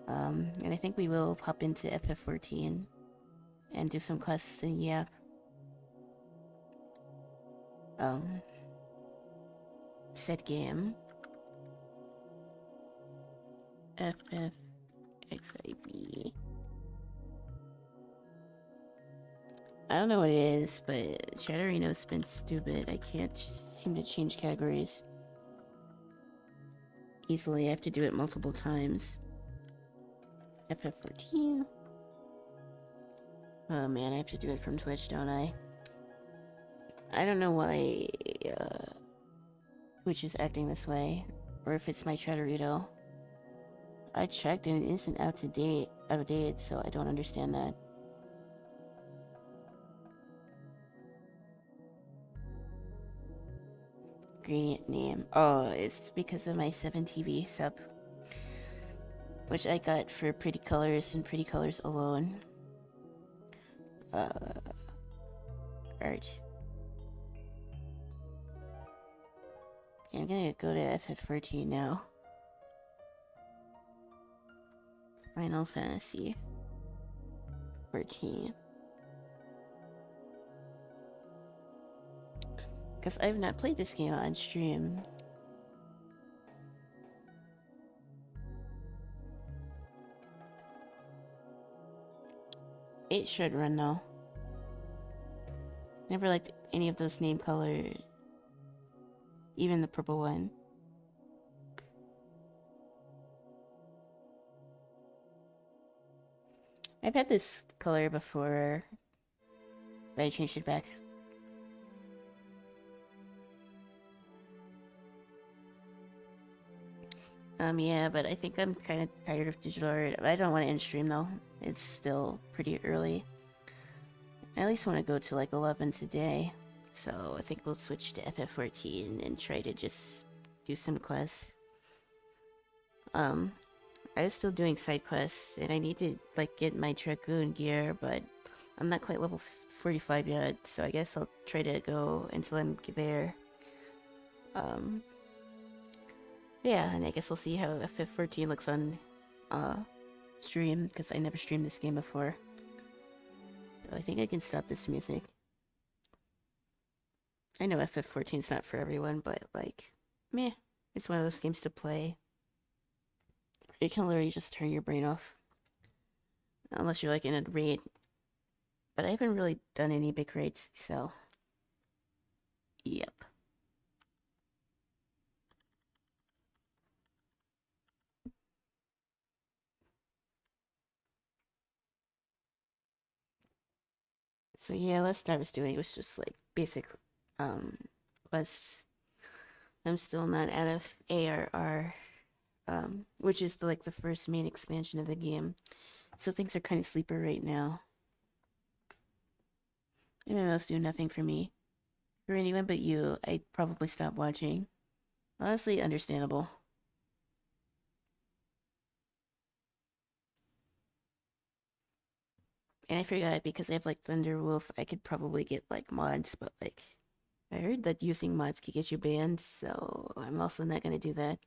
And I think we will hop into FF14 and do some quests and yeah. Set game. FFXIB. I don't know what it is, but Chatterino's been stupid. I can't seem to change categories easily. I have to do it multiple times. FF14. Oh man, I have to do it from Twitch, don't I? I don't know why Twitch is acting this way, or if it's my Chatterino. I checked and it isn't out of date, so I don't understand that. Gradient name. Oh, it's because of my 7TV sub, which I got for Pretty Colors and Pretty Colors alone. Art. Yeah, I'm gonna go to FF14 now. Final Fantasy 14. Because I've not played this game on stream. It should run though. Never liked any of those name colors. Even the purple one. I've had this color before, but I changed it back. Yeah, but I think I'm kind of tired of digital art. I don't want to end stream though. It's still pretty early. I at least want to go to like 11 today. So I think we'll switch to FF14 and try to just do some quests. I was still doing side quests, and I need to like get my Dragoon gear, but I'm not quite level 45 yet, so I guess I'll try to go until I'm there. Yeah, and I guess we'll see how FF14 looks on stream, because I never streamed this game before. So I think I can stop this music. I know FF14's not for everyone, but like, meh, it's one of those games to play. It can literally just turn your brain off. Unless you're like in a raid. But I haven't really done any big raids, so... Yep. So yeah, last I was doing was just like basic quests. I'm still not out of ARR, which is like the first main expansion of the game. So things are kind of sleeper right now. MMOs do nothing for me. For anyone but you, I'd probably stop watching. Honestly, understandable. And I forgot, because I have like Thunderwolf, I could probably get like mods, but like, I heard that using mods could get you banned, so I'm also not gonna do that.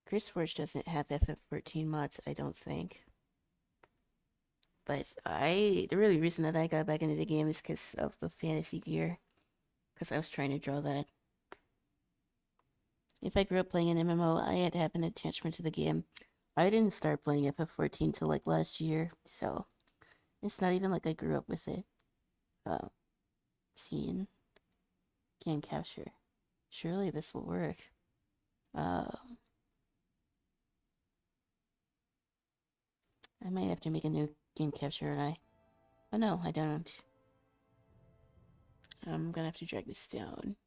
CurseForge doesn't have FF14 mods, I don't think. But the really reason that I got back into the game is because of the fantasy gear. Because I was trying to draw that. If I grew up playing an MMO, I had to have an attachment to the game. I didn't start playing FF14 till like last year, so it's not even like I grew up with it. Scene. Game capture. Surely this will work. I might have to make a new game capture, and oh no, I don't. I'm gonna have to drag this down.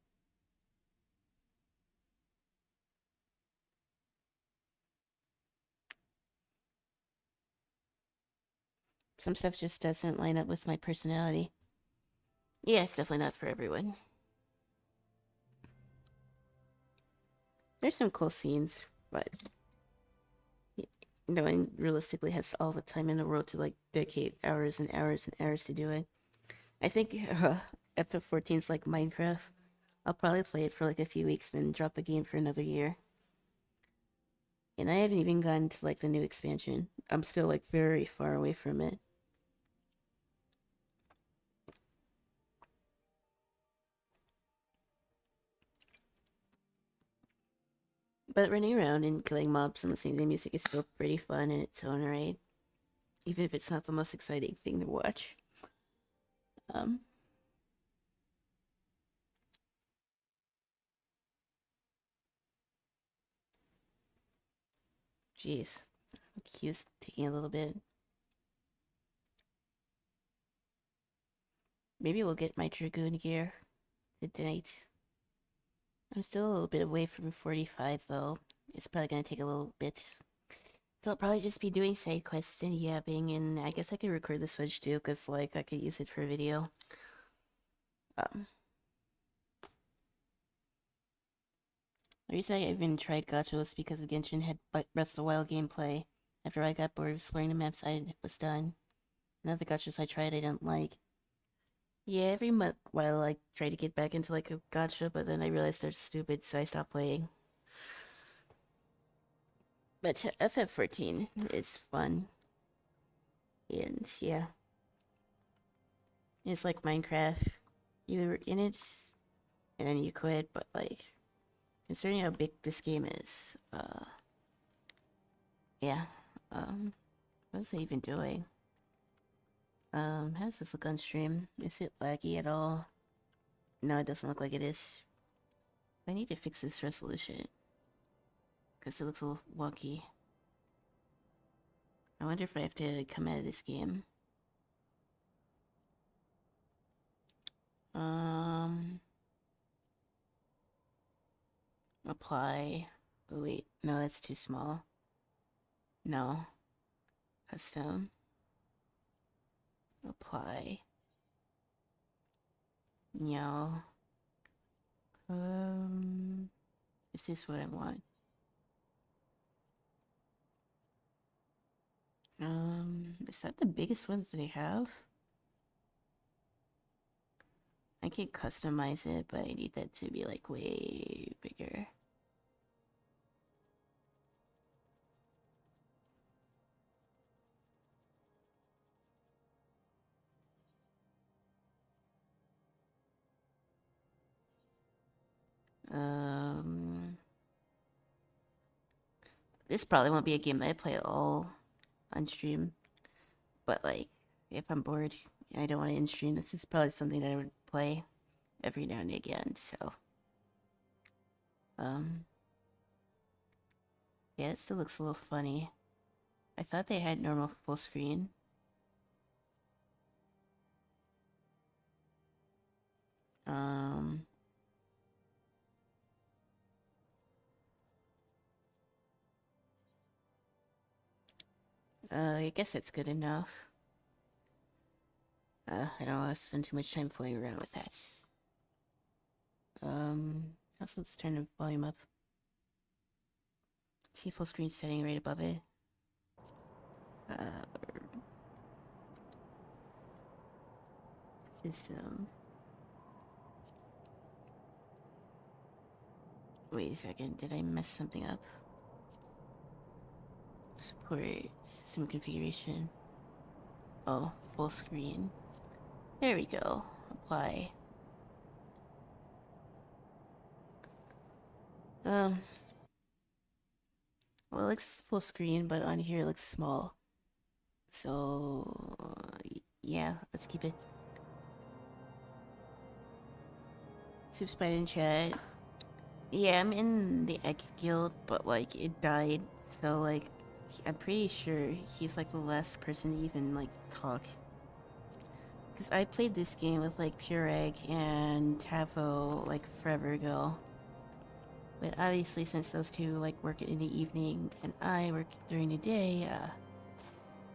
Some stuff just doesn't line up with my personality. Yeah, it's definitely not for everyone. There's some cool scenes, but no one realistically has all the time in the world to like dedicate hours and hours and hours to do it. I think FF14 is like Minecraft. I'll probably play it for like a few weeks and drop the game for another year. And I haven't even gotten to like the new expansion. I'm still like very far away from it. But running around and killing mobs and listening to music is still pretty fun in its own right, even if it's not the most exciting thing to watch. Um, Jeez, queue's taking a little bit. Maybe we'll get my Dragoon gear tonight. I'm still a little bit away from 45 though. It's probably gonna take a little bit. So I'll probably just be doing side quests and yapping, and I guess I could record the Switch too, because like I could use it for a video. The reason I even tried Gacha was because of Genshin had Breath of the Wild gameplay. After I got bored of exploring the maps, I was done. Another gachas I tried I didn't like. Yeah, every while I try to get back into like a gacha, but then I realized they're stupid, so I stopped playing. But FF14 is fun. And yeah. It's like Minecraft. You were in it, and then you quit, but like, considering how big this game is, yeah. What was I even doing? How does this look on stream? Is it laggy at all? No, it doesn't look like it is. I need to fix this resolution, because it looks a little wonky. I wonder if I have to come out of this game. Apply. Oh, wait, no, that's too small. No. Custom. Apply. No. Is this what I want? Is that the biggest ones they have? I can customize it, but I need that to be like way bigger. This probably won't be a game that I play all on stream, but like, if I'm bored and I don't want to in stream, this is probably something that I would play every now and again, so. Yeah, it still looks a little funny. I thought they had normal full screen. I guess that's good enough. I don't want to spend too much time fooling around with that. Also let's turn the volume up. See full screen setting right above it. System. Wait a second, did I mess something up? Support system configuration. Oh, full screen. There we go. Apply. Well, it looks full screen, but on here it looks small. So, yeah, let's keep it. Subscribe in chat. Yeah, I'm in the Egg Guild, but like it died, so like I'm pretty sure he's like the last person to even like talk. Cause I played this game with like Pure Egg and Tavo like forever ago. But obviously since those two like work in the evening and I work during the day,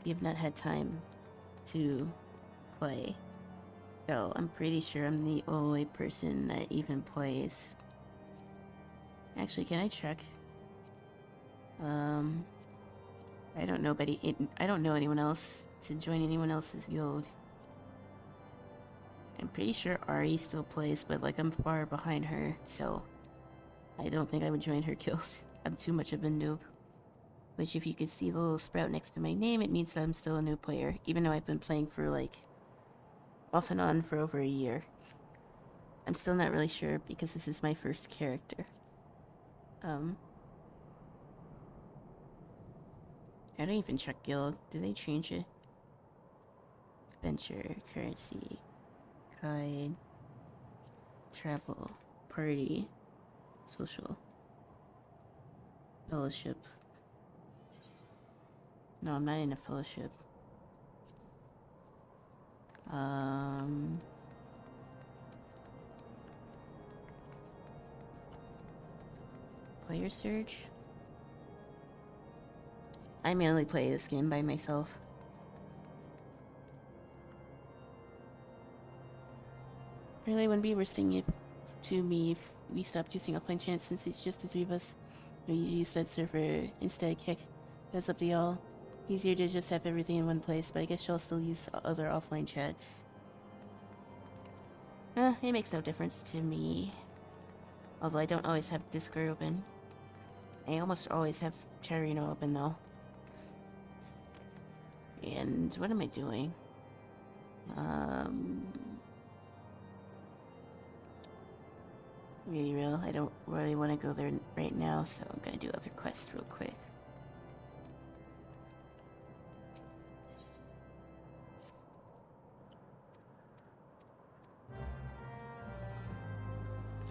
we have not had time to play. So I'm pretty sure I'm the only person that even plays. Actually, can I check? I don't know, I don't know anyone else to join anyone else's guild. I'm pretty sure Ari still plays, but like I'm far behind her, so I don't think I would join her guild. I'm too much of a noob. Which, if you could see the little sprout next to my name, it means that I'm still a new player, even though I've been playing for like off and on for over a year. I'm still not really sure because this is my first character. I don't even check guild. Did they change it? Adventure, currency, guide, travel, party, social, fellowship. No, I'm not in a fellowship. Player search? I mainly play this game by myself. Really wouldn't be worst thing to me if we stopped using offline chats since it's just the three of us. We use that server instead of Kick. That's up to y'all. Easier to just have everything in one place, but I guess y'all still use other offline chats. It makes no difference to me. Although I don't always have Discord open. I almost always have Chatterino open though. And what am I doing? Really real, I don't really want to go there right now, so I'm gonna do other quests real quick.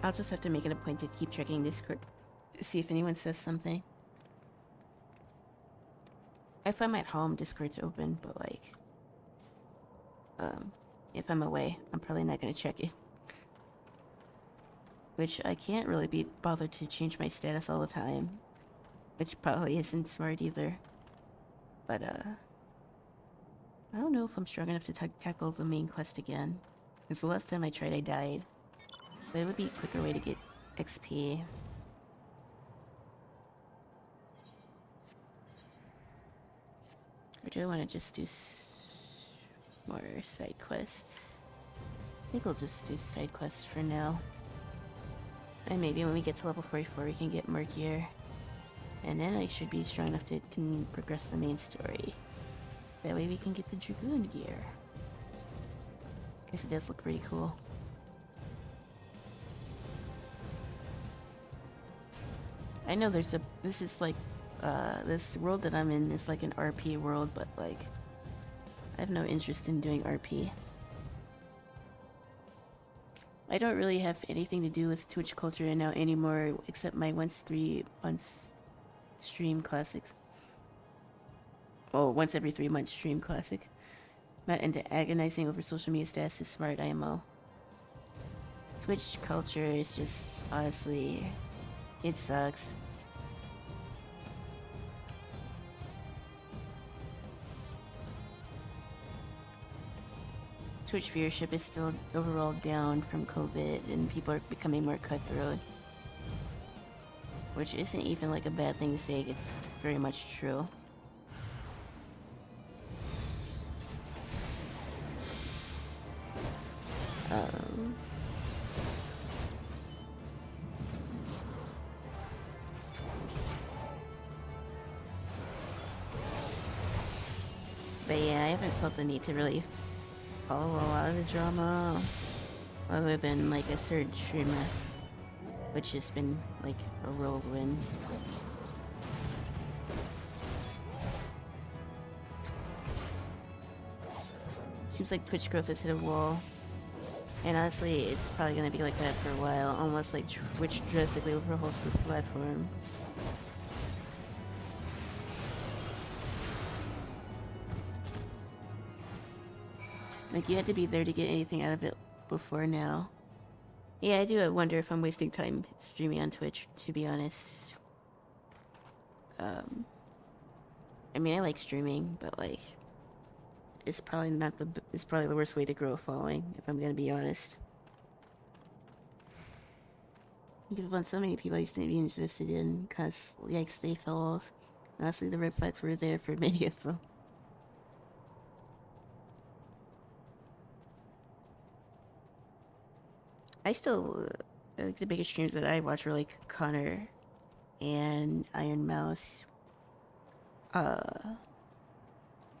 I'll just have to make it a point to keep checking Discord to see if anyone says something. If I'm at home, Discord's open, but like, if I'm away, I'm probably not gonna check it. Which I can't really be bothered to change my status all the time, which probably isn't smart either. But, I don't know if I'm strong enough to tackle the main quest again. Because the last time I tried, I died. But it would be a quicker way to get XP. Or do I want to just do more side quests? I think I'll just do side quests for now. And maybe when we get to level 44 we can get more gear. And then I should be strong enough to progress the main story. That way we can get the Dragoon gear. Guess it does look pretty cool. I know this is like, this world that I'm in is like an RP world, but like, I have no interest in doing RP. I don't really have anything to do with Twitch culture now anymore, except my once 3 months stream classics. Oh, once every 3 months stream classic. Not into agonizing over social media status is smart IMO. Twitch culture is just, honestly, it sucks. Twitch viewership is still overall down from COVID, and people are becoming more cutthroat. Which isn't even like a bad thing to say, it's very much true. But yeah, I haven't felt the need to really follow a lot of the drama, other than like a certain streamer, which has been like a whirlwind. Seems like Twitch growth has hit a wall, and honestly, it's probably gonna be like that for a while, unless like Twitch drastically overhauls the platform. Like, you had to be there to get anything out of it before now. Yeah, I do wonder if I'm wasting time streaming on Twitch, to be honest. I mean, I like streaming, but like, it's probably not it's probably the worst way to grow a following, if I'm gonna be honest. You give up on so many people I used to be interested in, cause, yikes, they fell off. Honestly, the red flags were there for many of them. I still, like, the biggest streams that I watch are like Connor and Iron Mouse. But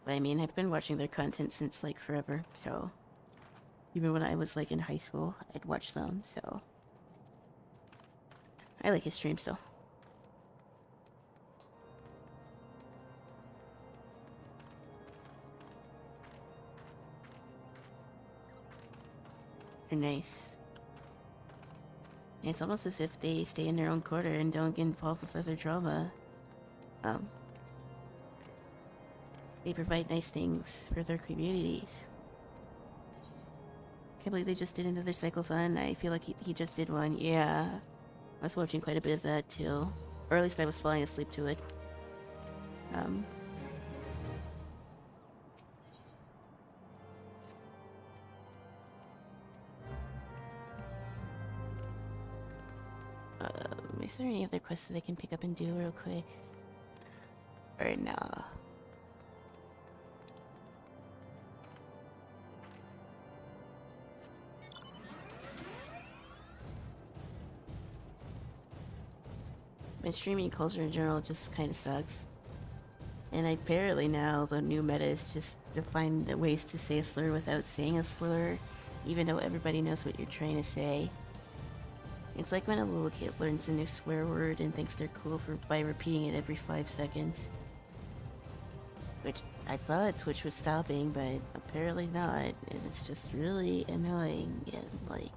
I mean, I've been watching their content since like forever, so even when I was like in high school, I'd watch them, so I like his streams still. are nice. It's almost as if they stay in their own corner and don't get involved with other drama. They provide nice things for their communities. Can't believe they just did another cyclothon. I feel like he just did one. Yeah. I was watching quite a bit of that too. Or at least I was falling asleep to it. Is there any other quests that I can pick up and do real quick? Or nah? My streaming culture in general just kind of sucks. And apparently now the new meta is just to find the ways to say a slur without saying a slur, even though everybody knows what you're trying to say. It's like when a little kid learns a new swear word and thinks they're cool by repeating it every 5 seconds. Which I thought Twitch was stopping, but apparently not, and it's just really annoying, and like...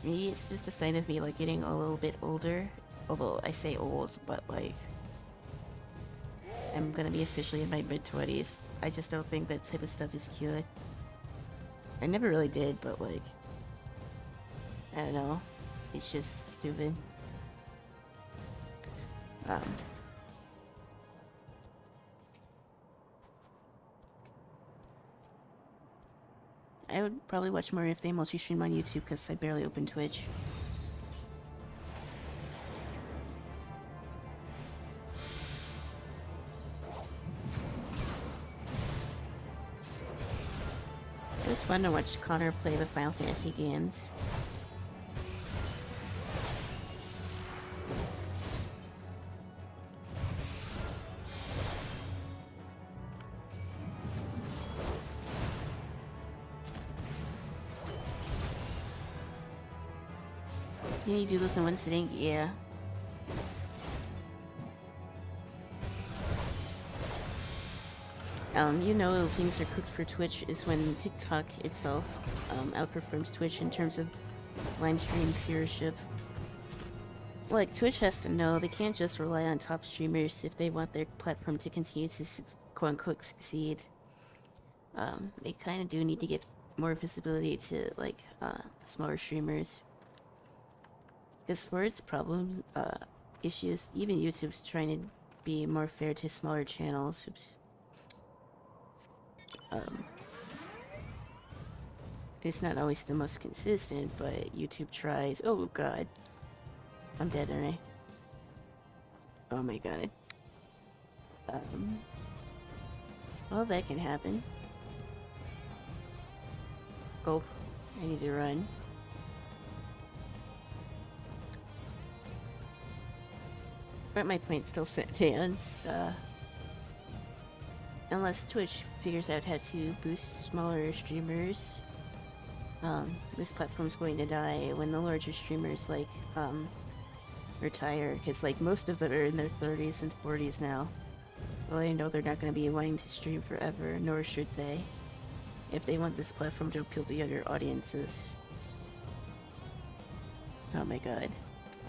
Maybe it's just a sign of me like getting a little bit older, although I say old, but like... I'm gonna be officially in my mid-20s. I just don't think that type of stuff is cute. I never really did, but like... I don't know. It's just stupid. I would probably watch more if they multi-stream on YouTube because I barely open Twitch. It was fun to watch Connor play the Final Fantasy games. Can you do this in one sitting? Yeah. You know things are cooked for Twitch is when TikTok itself outperforms Twitch in terms of live stream viewership. Like, Twitch has to know they can't just rely on top streamers if they want their platform to continue to quote-unquote succeed. They kind of do need to give more visibility to, like, smaller streamers. Because for its problems, issues, even YouTube's trying to be more fair to smaller channels. Oops. It's not always the most consistent, but YouTube tries. Oh god. I'm dead, aren't I? Oh my god. Well, that can happen. Gulp. I need to run. But my point still stands. Unless Twitch figures out how to boost smaller streamers, this platform's going to die when the larger streamers, like, retire. Because, like, most of them are in their 30s and 40s now. Well, I know they're not going to be wanting to stream forever, nor should they, if they want this platform to appeal to younger audiences. Oh my god.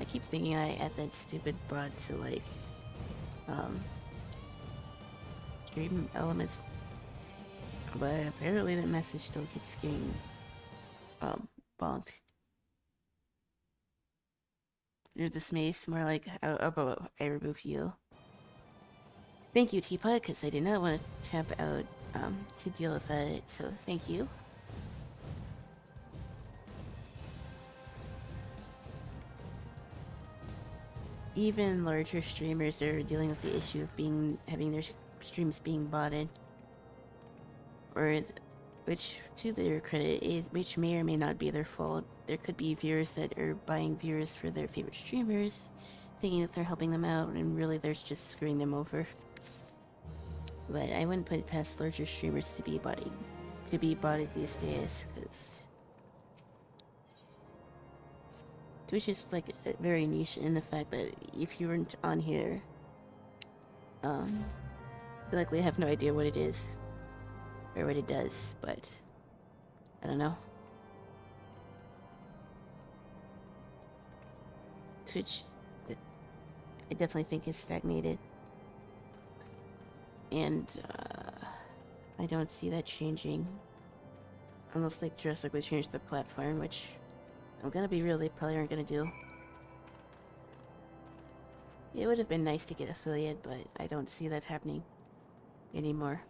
I keep thinking I add that stupid bot to, like, stream elements, but apparently that message still keeps getting, bonked. You're this mace, more like, oh, I removed you. Thank you, Teapot, because I did not want to tap out, to deal with that, so thank you. Even larger streamers are dealing with the issue of having their streams being botted, which to their credit which may or may not be their fault. There could be viewers that are buying viewers for their favorite streamers, thinking that they're helping them out, and really they're just screwing them over. But I wouldn't put it past larger streamers to be botted these days, because Twitch is like very niche in the fact that if you weren't on here, you likely have no idea what it is or what it does, but I don't know. Twitch that I definitely think is stagnated. And I don't see that changing. Unless they drastically change the platform, which I'm gonna be real, they probably aren't gonna do. It would have been nice to get affiliate, but I don't see that happening anymore.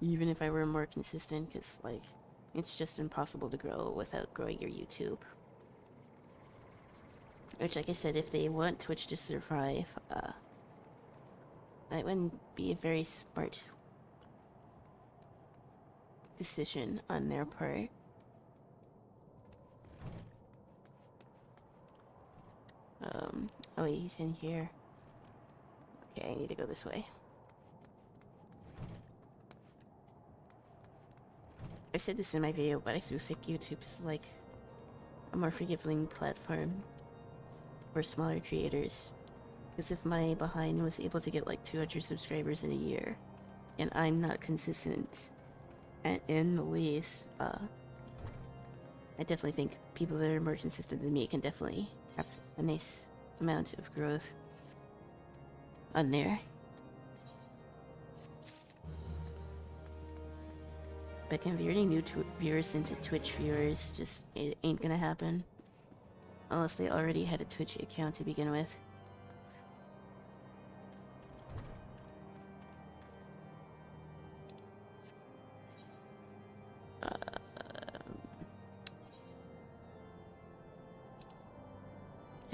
Even if I were more consistent, because, like, it's just impossible to grow without growing your YouTube. Which, like I said, if they want Twitch to survive, that wouldn't be a very smart decision on their part. Oh wait, he's in here. Okay, I need to go this way. I said this in my video, but I do think YouTube's like a more forgiving platform for smaller creators. Because if my behind was able to get like 200 subscribers in a year, and I'm not consistent in the least, I definitely think people that are more consistent than me can definitely have a nice amount of growth on there. But converting new viewers into Twitch viewers just it ain't gonna happen. Unless they already had a Twitch account to begin with.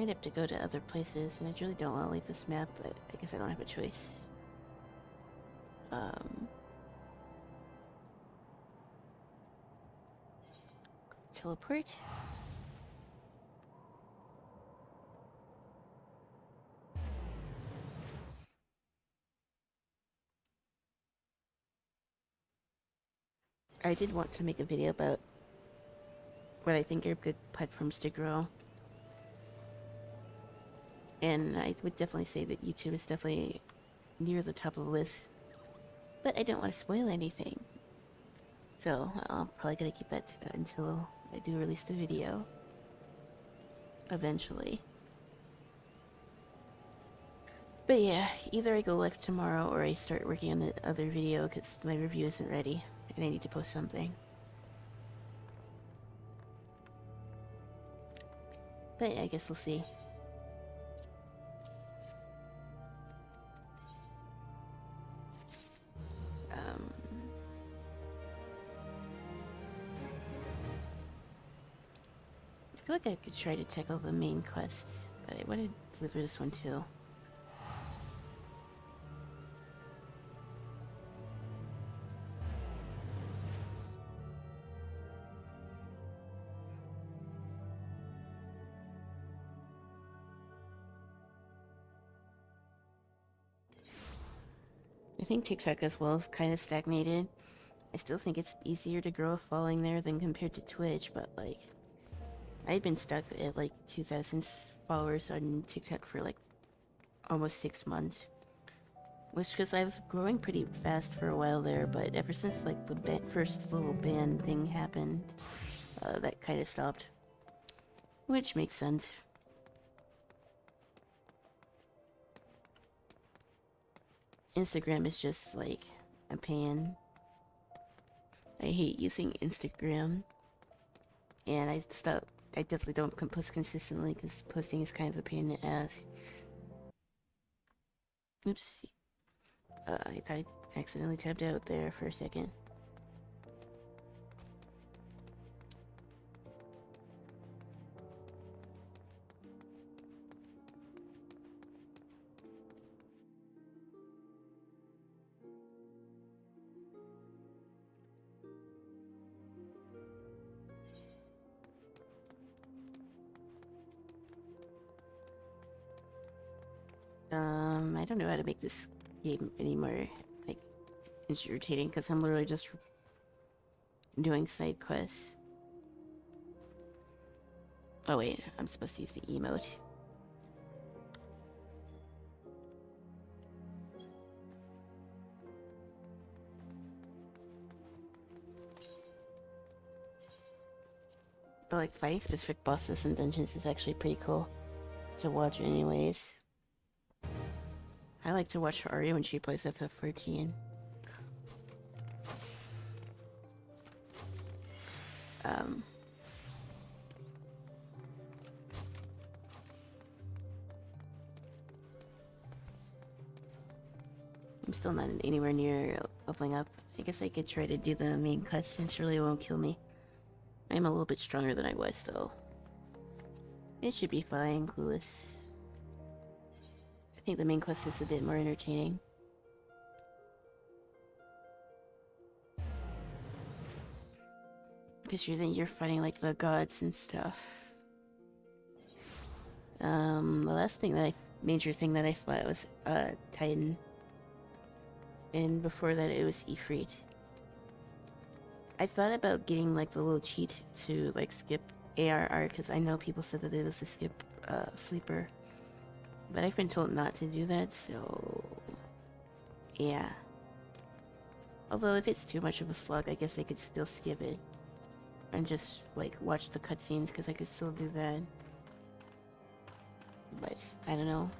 I'd have to go to other places, and I really don't want to leave this map, but I guess I don't have a choice. Teleport? I did want to make a video about what I think are good platforms to grow. And I would definitely say that YouTube is definitely near the top of the list. But I don't want to spoil anything. So I'm probably gonna keep that until I do release the video. Eventually. But yeah, either I go live tomorrow or I start working on the other video because my review isn't ready and I need to post something. But I guess we'll see. I feel like I could try to tackle the main quests, but I want to deliver this one too. I think TikTok as well is kind of stagnated. I still think it's easier to grow a following there than compared to Twitch, but like, I've been stuck at like 2,000 followers on TikTok for like almost 6 months. Which, because I was growing pretty fast for a while there, but ever since like the first little ban thing happened, that kind of stopped. Which makes sense. Instagram is just like a pain. I hate using Instagram. And I definitely don't post consistently because posting is kind of a pain in the ass. Oops. I thought I accidentally tapped out there for a second. I don't know how to make this game any more, like, irritating, because I'm literally just doing side quests. Oh wait, I'm supposed to use the emote. But like, fighting specific bosses and dungeons is actually pretty cool. to watch anyways. I like to watch Ari when she plays FF14. I'm still not anywhere near leveling up. I guess I could try to do the main quest and surely it won't kill me. I'm a little bit stronger than I was though. It should be fine, clueless. I think the main quest is a bit more entertaining. Because you're fighting like the gods and stuff. The last thing that major thing that I fought was Titan. And before that it was Ifrit. I thought about getting like the little cheat to like skip ARR because I know people said that it was a skip sleeper. But I've been told not to do that, so yeah. Although if it's too much of a slug, I guess I could still skip it. And just like watch the cutscenes because I could still do that. But I don't know.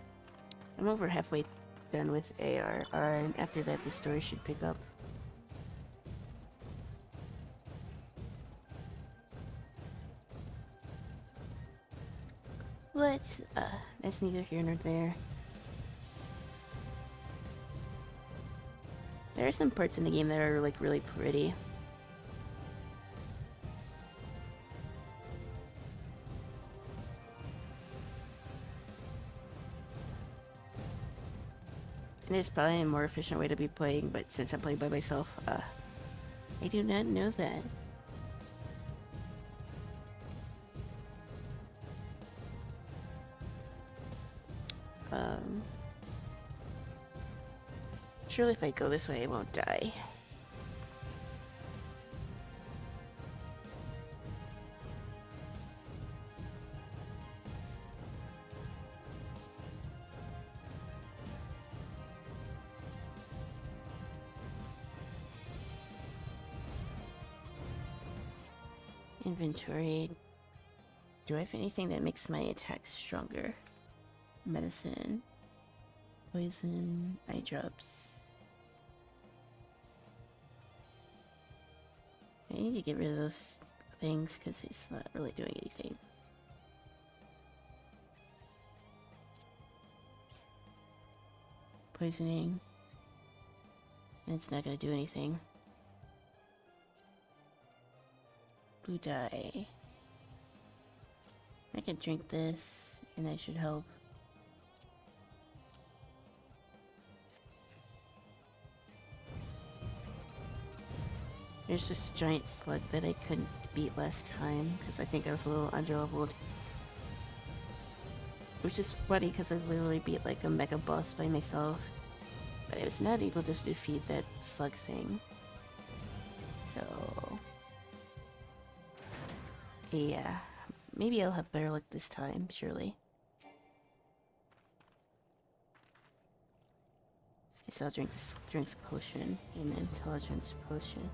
I'm over halfway done with ARR and after that the story should pick up. But that's neither here nor there. There are some parts in the game that are like really pretty. And there's probably a more efficient way to be playing, but since I'm playing by myself, I do not know that. Surely if I go this way, I won't die. Inventory. Do I have anything that makes my attacks stronger? Medicine. Poison. Eye drops. I need to get rid of those things because it's not really doing anything. Poisoning. It's not going to do anything. Blue dye. I can drink this and that should help. There's this giant slug that I couldn't beat last time because I think I was a little underleveled. Which is funny because I literally beat like a mega boss by myself. But I was not able to defeat that slug thing. So yeah, maybe I'll have better luck this time, surely. So I'll drink this potion, an intelligence potion.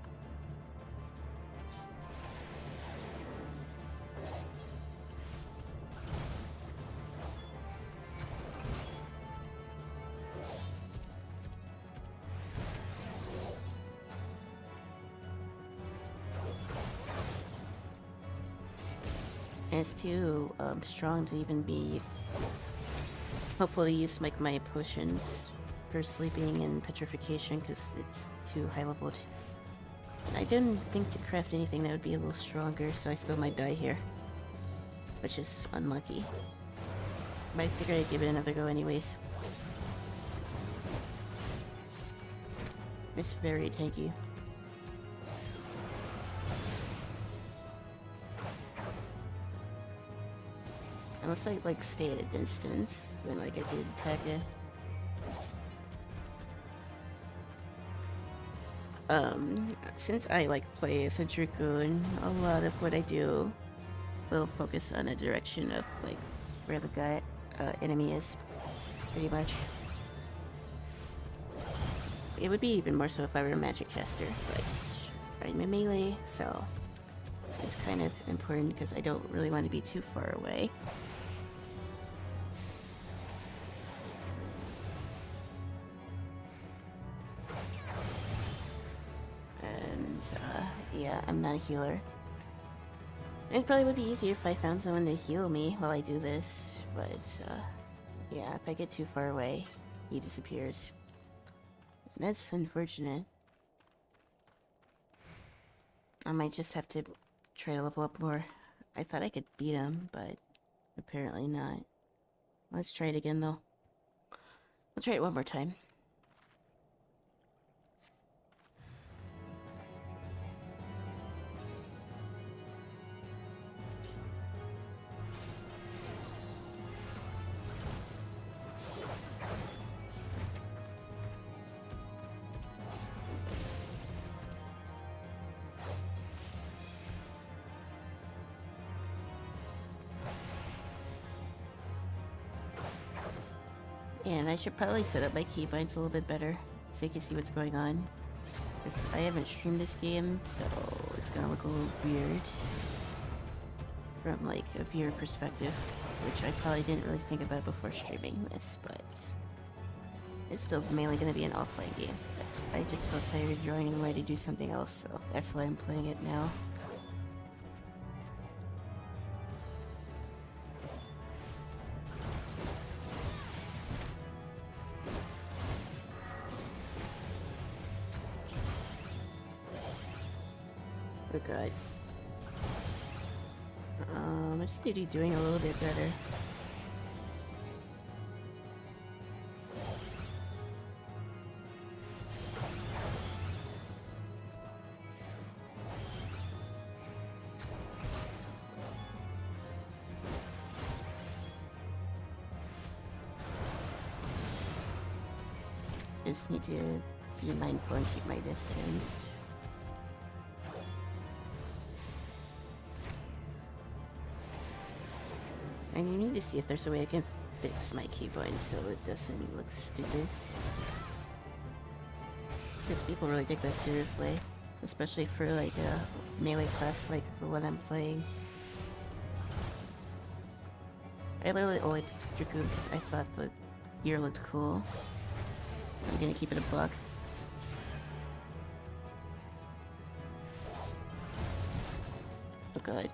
And it's too strong to even be helpful to use like my potions for sleeping and petrification because it's too high leveled. I didn't think to craft anything that would be a little stronger, so I still might die here, which is unlucky. But I figured I'd give it another go anyways. It's very tanky. Unless I like stay at a distance, then like I could attack it. Since I like play as a Dragoon, a lot of what I do will focus on a direction of like where the guy enemy is, pretty much. It would be even more so if I were a magic caster, but I'm a melee, so it's kind of important because I don't really want to be too far away. yeah, I'm not a healer. It probably would be easier if I found someone to heal me while I do this, but, yeah, if I get too far away, he disappears. That's unfortunate. I might just have to try to level up more. I thought I could beat him, but apparently not. Let's try it again, though. I'll try it one more time. And I should probably set up my keybinds a little bit better so you can see what's going on. Because I haven't streamed this game, so it's gonna look a little weird from like a viewer perspective, which I probably didn't really think about before streaming this, but it's still mainly gonna be an offline game. But I just felt tired of drawing and wanted to do something else, so that's why I'm playing it now. Oh god. I just need to be doing a little bit better. Just need to be mindful and keep my distance. And you need to see if there's a way I can fix my keybind so it doesn't look stupid. Because people really take that seriously. Especially for like a melee class like for what I'm playing. I literally only Dragoon because I thought the gear looked cool. I'm gonna keep it a buck. Oh god.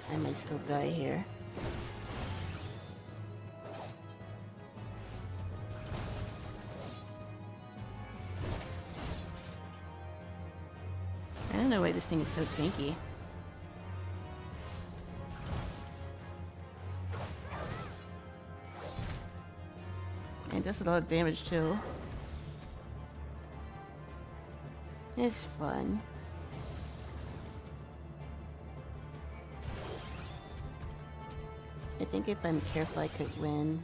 I might still die here. I don't know why this thing is so tanky. And it does a lot of damage too. It's fun. I think if I'm careful I could win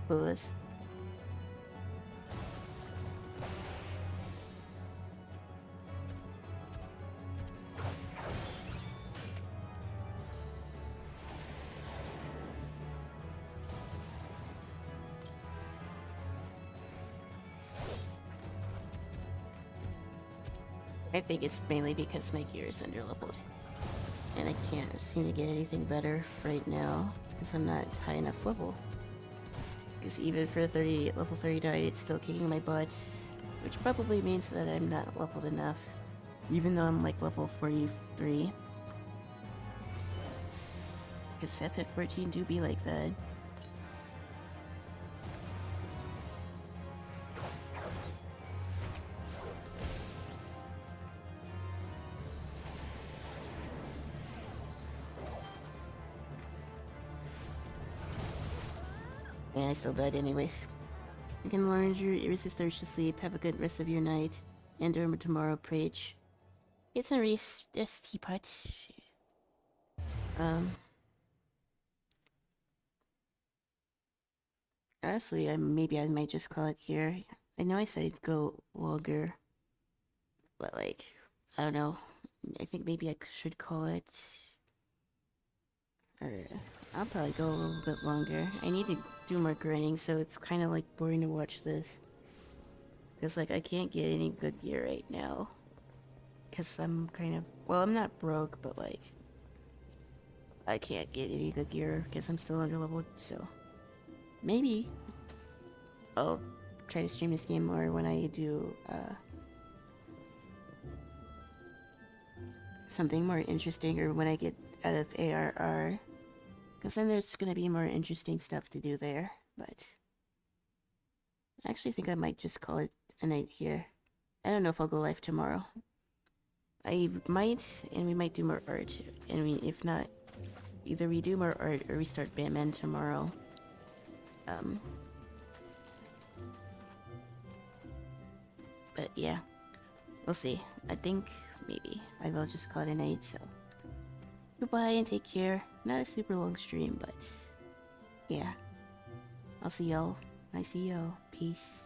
Clueless. I think it's mainly because my gear is underleveled. And I can't seem to get anything better right now because I'm not high enough level. Because even for level 39, it's still kicking my butt, which probably means that I'm not leveled enough, even though I'm like level 43. Because FF14 do be like that. And I still died anyways. You can learn your resist urge to sleep. Have a good rest of your night. And tomorrow, Prage. It's a race. Yes, teapot. Honestly, maybe I might just call it here. I know I said I'd go longer, but like, I don't know. I think maybe I should call it. Or I'll probably go a little bit longer. I need to do more grinding, so it's kind of like boring to watch this. Because like I can't get any good gear right now. Because I'm kind of Well, I'm not broke, but like, I can't get any good gear because I'm still underleveled, so maybe I'll try to stream this game more when I do something more interesting, or when I get out of ARR, because then there's gonna be more interesting stuff to do there. But I actually think I might just call it a night here. I don't know if I'll go live tomorrow. I might, and we might do more art, and if not, either we do more art or we start Batman tomorrow. But yeah, we'll see. I think maybe I will just call it a night, so goodbye and take care. Not a super long stream, but yeah. I'll see y'all. I see y'all. Peace.